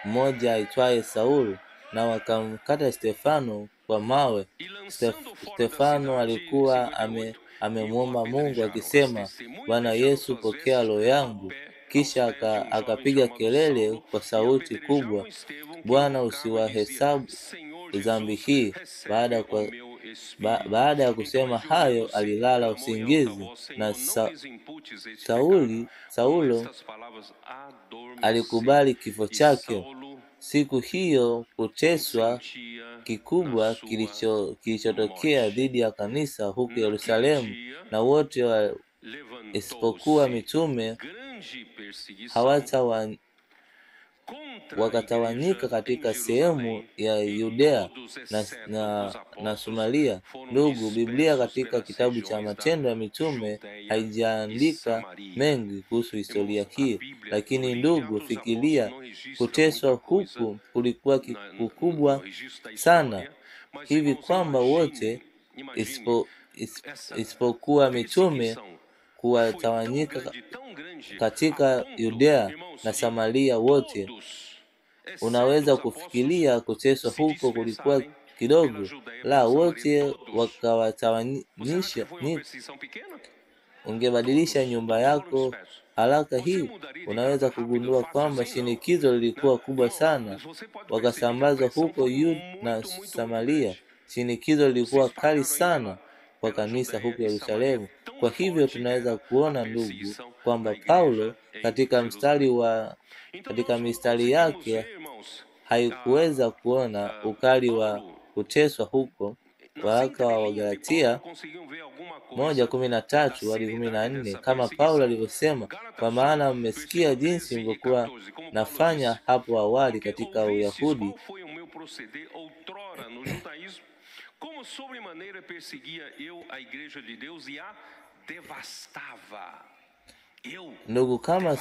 mmoja aitwaye Sauli, na wakamkata Stefano kwa mawe. Stefano alikuwa amemwomba Mungu akisema, Bwana Yesu, pokea roho yangu. Kisha akapiga kelele kwa sauti kubwa, Bwana, usiwahesabu dhambi hii. Baada ya kusema hayo, alilala usingizi, na Saulo alikubali kifo chake. Siku hiyo kuteswa kikubwa kilichotokea dhidi ya kanisa huko Yerusalemu, na wote isipokuwa mitume wakatawanyika katika sehemu ya Yudea na Samaria. Ndugu, Biblia katika kitabu cha Matendo ya Mitume haijaandika mengi kuhusu historia hii, lakini ndugu, fikiria, kuteswa huku kulikuwa kukubwa sana hivi kwamba wote isipokuwa mitume kuwatawanyika katika Yudea na Samaria wote. Unaweza kufikiria kuteswa huko kulikuwa kidogo? La, wote wakawatawanyisha. Ungebadilisha nyumba yako haraka hii, unaweza kugundua kwamba shinikizo lilikuwa kubwa sana. Wakasambazwa huko Yudea na Samaria. Shinikizo lilikuwa kali sana kwa kanisa huko Yerusalemu. Kwa hivyo tunaweza kuona ndugu, kwamba Paulo katika mistari yake haikuweza kuona ukali wa kuteswa huko. Waraka wa Wagalatia 1:13-14, kama Paulo alivyosema, kwa maana mmesikia jinsi nilivyokuwa nafanya hapo awali katika Uyahudi, como sobremaneira perseguia eu a igreja de Deus e a devastava. Ndugu, kama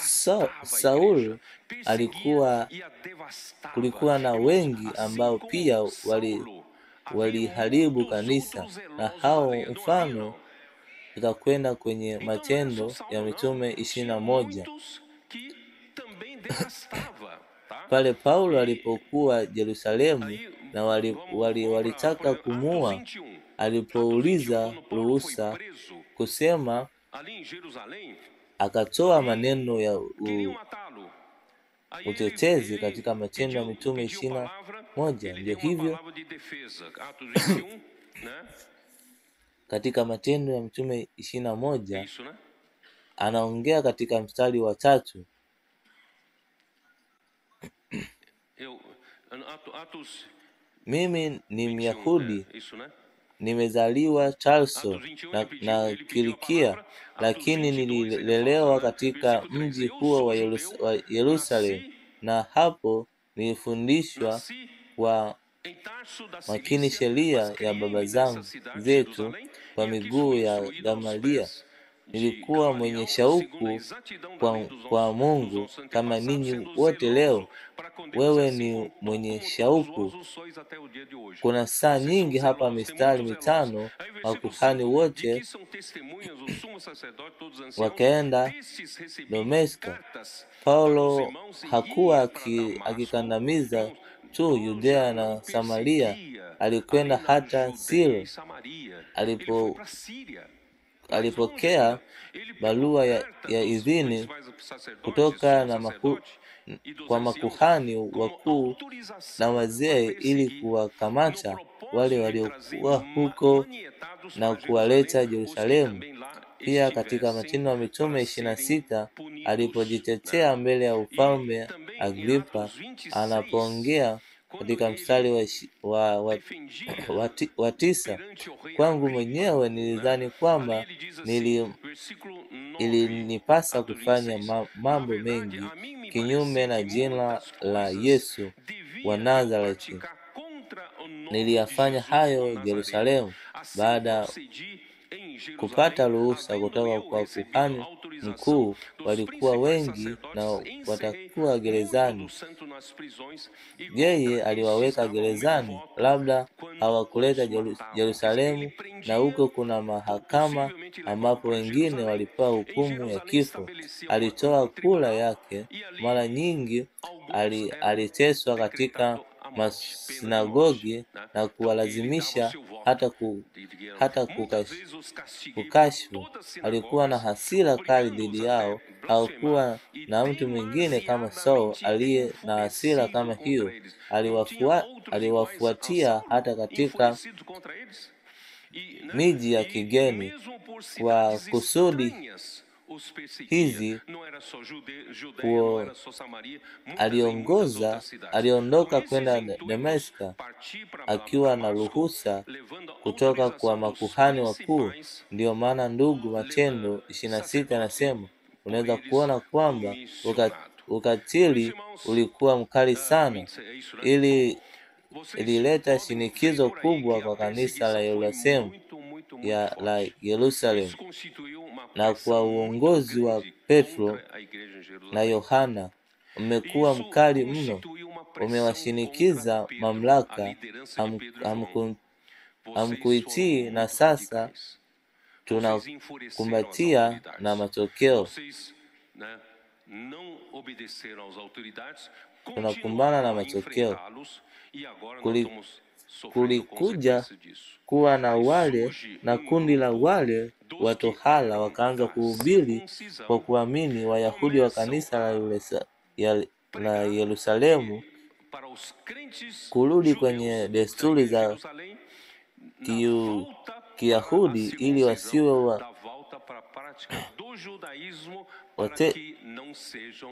Sauli kulikuwa na wengi ambao pia waliharibu kanisa, na hao mfano tutakwenda kwenye Matendo ya Mitume 21. Pale Paulo alipokuwa Yerusalemu na walitaka kumua, alipouliza ruhusa kusema, akatoa maneno ya utetezi katika Matendo ya Mitume 21. Ndio hivyo katika Matendo ya Mitume 21 anaongea katika mstari wa 3, mimi ni Myahudi, nimezaliwa Tarso na Kilikia, lakini nililelewa katika mji huo wa Yerusalemu, na hapo nilifundishwa kwa makini sheria ya baba zetu kwa miguu ya Gamalia. Nilikuwa mwenye shauku kwa Mungu kama ninyi wote leo. Wewe ni mwenye shauku. Kuna saa nyingi hapa, mistari 5, makuhani wote wakaenda Dameska. Paulo hakuwa akikandamiza tu Yudea na Samaria, alikwenda hata Silo. Alipokea barua ya idhini kutoka kwa makuhani wakuu na wazee ili kuwakamata wale waliokuwa huko na kuwaleta Yerusalemu. Pia katika Matendo ya Mitume 26 alipojitetea mbele ya Mfalme Agripa, anapoongea katika mstari wa 9, kwangu mwenyewe nilidhani kwamba ilinipasa kufanya mambo mengi kinyume na jina la Yesu wa Nazareti. Niliyafanya hayo Yerusalemu baada kupata ruhusa kutoka kwa kuhani mkuu. Walikuwa wengi na watakuwa gerezani. Yeye aliwaweka gerezani, labda hawakuleta Yerusalemu, na huko kuna mahakama ambapo wengine walipewa hukumu ya kifo. Alitoa kula yake, mara nyingi aliteswa katika masinagogi na kuwalazimisha hata kukashfu. Alikuwa na hasira kali dhidi yao. Hakuwa na mtu mwingine kama Saul aliye na hasira kama hiyo. Aliwafuatia hata katika miji ya kigeni. Kwa kusudi hizi aliondoka kwenda Dameska akiwa na ruhusa kutoka kwa makuhani wakuu. Ndiyo maana ndugu, Matendo 26 anasema unaweza kuona kwamba ukatili ulikuwa mkali sana. Ilileta shinikizo kubwa kwa kanisa la Yerusalemu na kwa uongozi wa Petro na Yohana umekuwa mkali mno, umewashinikiza mamlaka, hamkuitii, na sasa tunakumbatia na matokeo. Tunakumbana na matokeo. Kulikuja kuwa na wale na kundi la wale watohala wakaanza kuhubiri kwa kuamini Wayahudi wa kanisa la Yerusalemu kurudi kwenye desturi za Kiyahudi ili wasiwe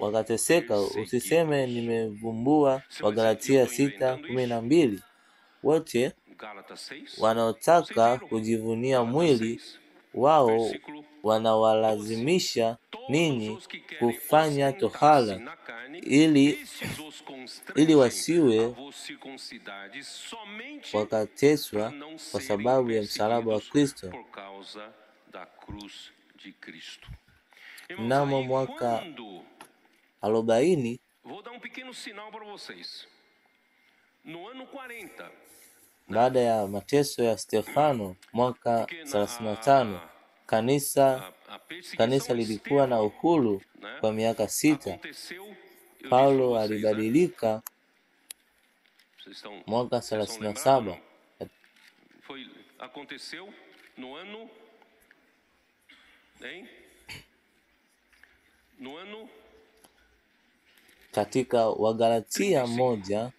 wakateseka. Usiseme nimevumbua. Wagalatia 6:12. Wote wanaotaka kujivunia mwili wao wanawalazimisha ninyi kufanya tohara ili wasiwe wakateswa kwa sababu ya msalaba wa Kristo. Mnamo mwaka 40 baada ya mateso ya Stefano, mwaka 35, kanisa lilikuwa na uhuru kwa miaka 6. Paulo alibadilika mwaka 37. Katika Wagalatia 1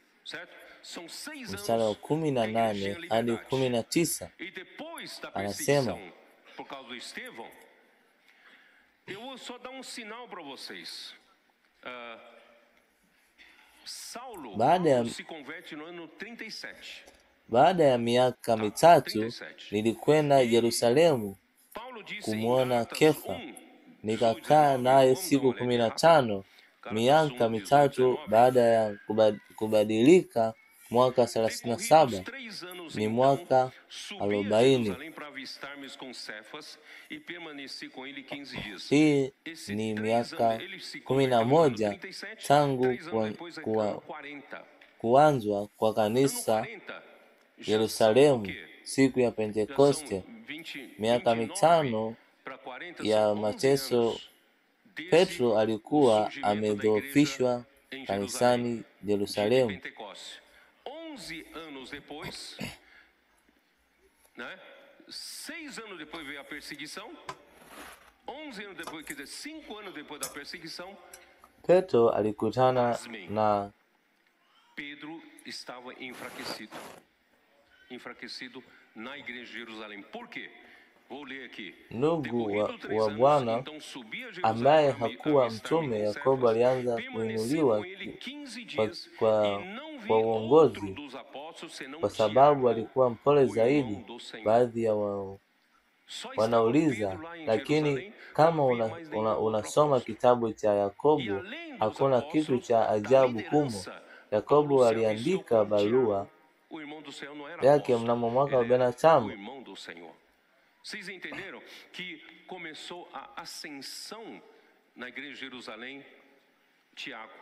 mstari wa 18 hadi 19 anasema, baada ya miaka 3 nilikwenda Yerusalemu kumwona Kefa, nikakaa naye siku 15. Miaka 3 baada ya kubadilika, mwaka 37, ni mwaka 40. Hii ni miaka 11 tangu kuanzwa kwa kanisa Yerusalemu siku ya Pentekoste. Miaka 5 ya mateso, Petro alikuwa amedhoofishwa kanisani Yerusalemu. 11 anos depois, 6 anos depois veio a perseguição. 11 anos depois, quer dizer, 5 anos depois da perseguição, Petro alikutana na Pedro estava enfraquecido na igreja de Jerusalém. Por quê? Vou ler aqui. Ndugu wa Bwana ambaye hakuwa mtume Yakobo alianza kuinuliwa kwa uongozi, kwa sababu alikuwa mpole zaidi. Baadhi ya wanauliza, lakini kama unasoma kitabu cha Yakobo hakuna kitu cha ajabu humo. Yakobo aliandika barua yake mnamo mwaka 45. Vocês entenderam que começou a ascensão na igreja de Jerusalém? Tiago,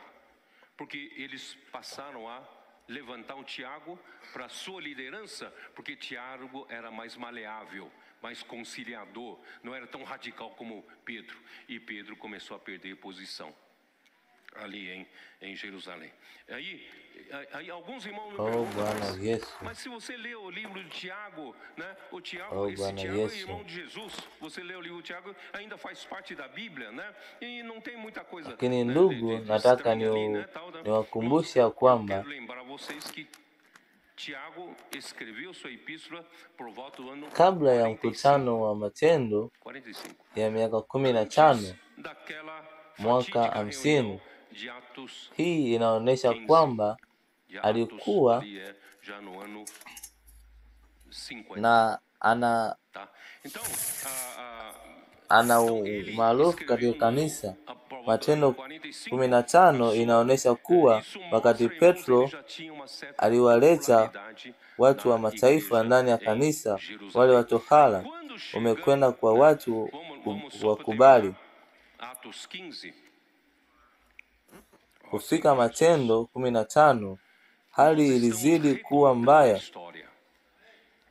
porque eles passaram a levantar Tiago para sua liderança, porque Tiago era mais maleável, mais conciliador, não era tão radical como Pedro. E Pedro começou a perder posição ali em Jerusalém. Aí alguns irmãos me perguntam, mas se você lê o livro de Tiago, né? Esse Tiago é irmão de Jesus. Você lê o livro de Tiago, ainda faz parte da Bíblia, né? E não tem muita coisa. Lakini ndugu, nataka niwakumbushe ya kwamba lembrar vocês que Tiago escreveu sua epístola por volta do ano kabla ya mkutano wa Matendo 45, ya miaka 15 mwaka 50. de Atos. Hii inaonyesha kwamba alikuwa na ana umaarufu katika kanisa. Matendo 15 inaonyesha kuwa wakati Petro aliwaleta watu wa mataifa ndani ya kanisa, wale watohara umekwenda kwa watu wakubali. Kufika Matendo 15, hali ilizidi kuwa mbaya.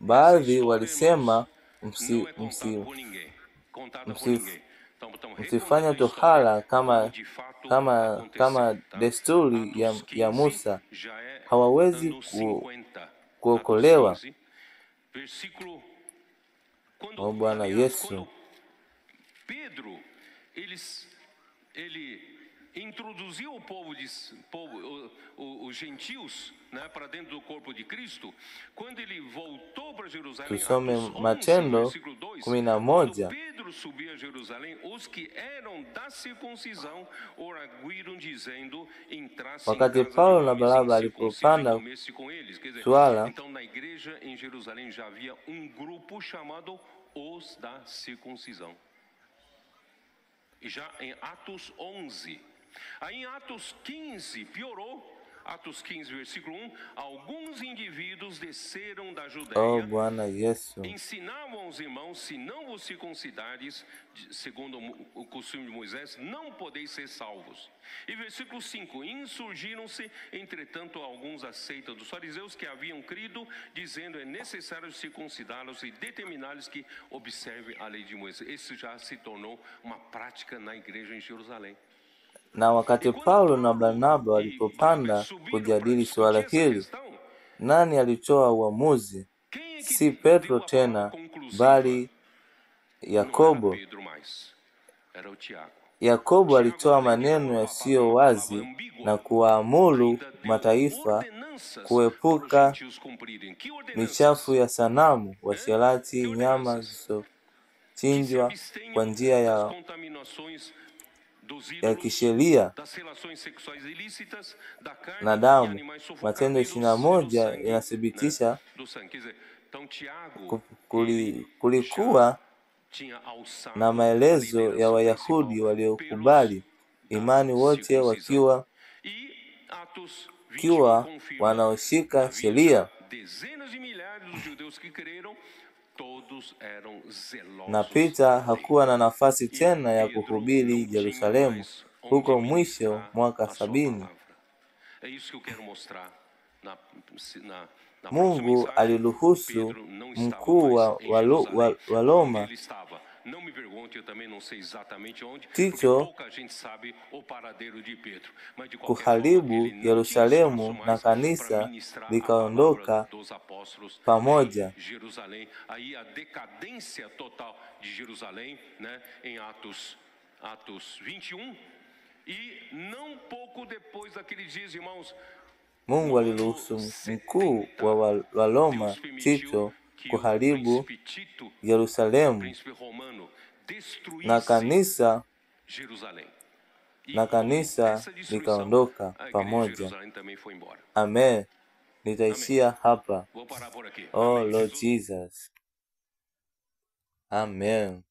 Baadhi walisema msifanye tohara kama desturi ya Musa, hawawezi kuokolewa. O Bwana Yesu. Pedro, ele introduziu os gentios, né, para dentro do corpo de Cristo. Quando ele voltou para Jerusalém, tusome Matendo 11. Pedro subiu a Jerusalém, os que eram da circuncisão oraguiram dizendo, entrasse wakati Paulo na Barnaba alipopanda swala. Então na igreja em Jerusalém já havia grupo chamado os da circuncisão. E já em Atos 11. Aí em Atos 15 piorou. Atos 15, versículo 1, alguns indivíduos desceram da Judeia, ensinavam aos irmãos, se não vos circuncidares, segundo o costume de Moisés, não podeis ser salvos. E versículo 5, insurgiram-se, entretanto, alguns da seita dos fariseus que haviam crido, dizendo, é necessário circuncidá-los e determinar-lhes que observem a lei de Moisés. Isso já se tornou uma prática na igreja em Jerusalém. Na wakati Paulo na Barnaba walipopanda kujadili swala hili, nani alitoa uamuzi? Si Petro tena, bali Yakobo. Yakobo alitoa maneno yasiyo wazi na kuwaamuru mataifa kuepuka michafu ya sanamu, washerati, nyama zisizochinjwa kwa njia ya kisheria na damu. Matendo 21 inathibitisha kulikuwa na maelezo ya Wayahudi waliokubali imani, wote wakiwa wanaoshika sheria. Na Peter hakuwa na nafasi tena ya kuhubiri Yerusalemu huko mwisho mwaka 70. Mungu aliruhusu mkuu wa Roma Tito kuharibu Yerusalemu na kanisa likaondoka pamoja. Aí a decadência total de Jerusalém, né, em Atos 21. E não pouco depois daqueles dias, irmãos, Mungu aliruhusu mkuu wa Roma Tito kuharibu Yerusalemu na kanisa likaondoka pamoja. Amen. Nitaishia hapa. Oh Lord Jesus. Amen.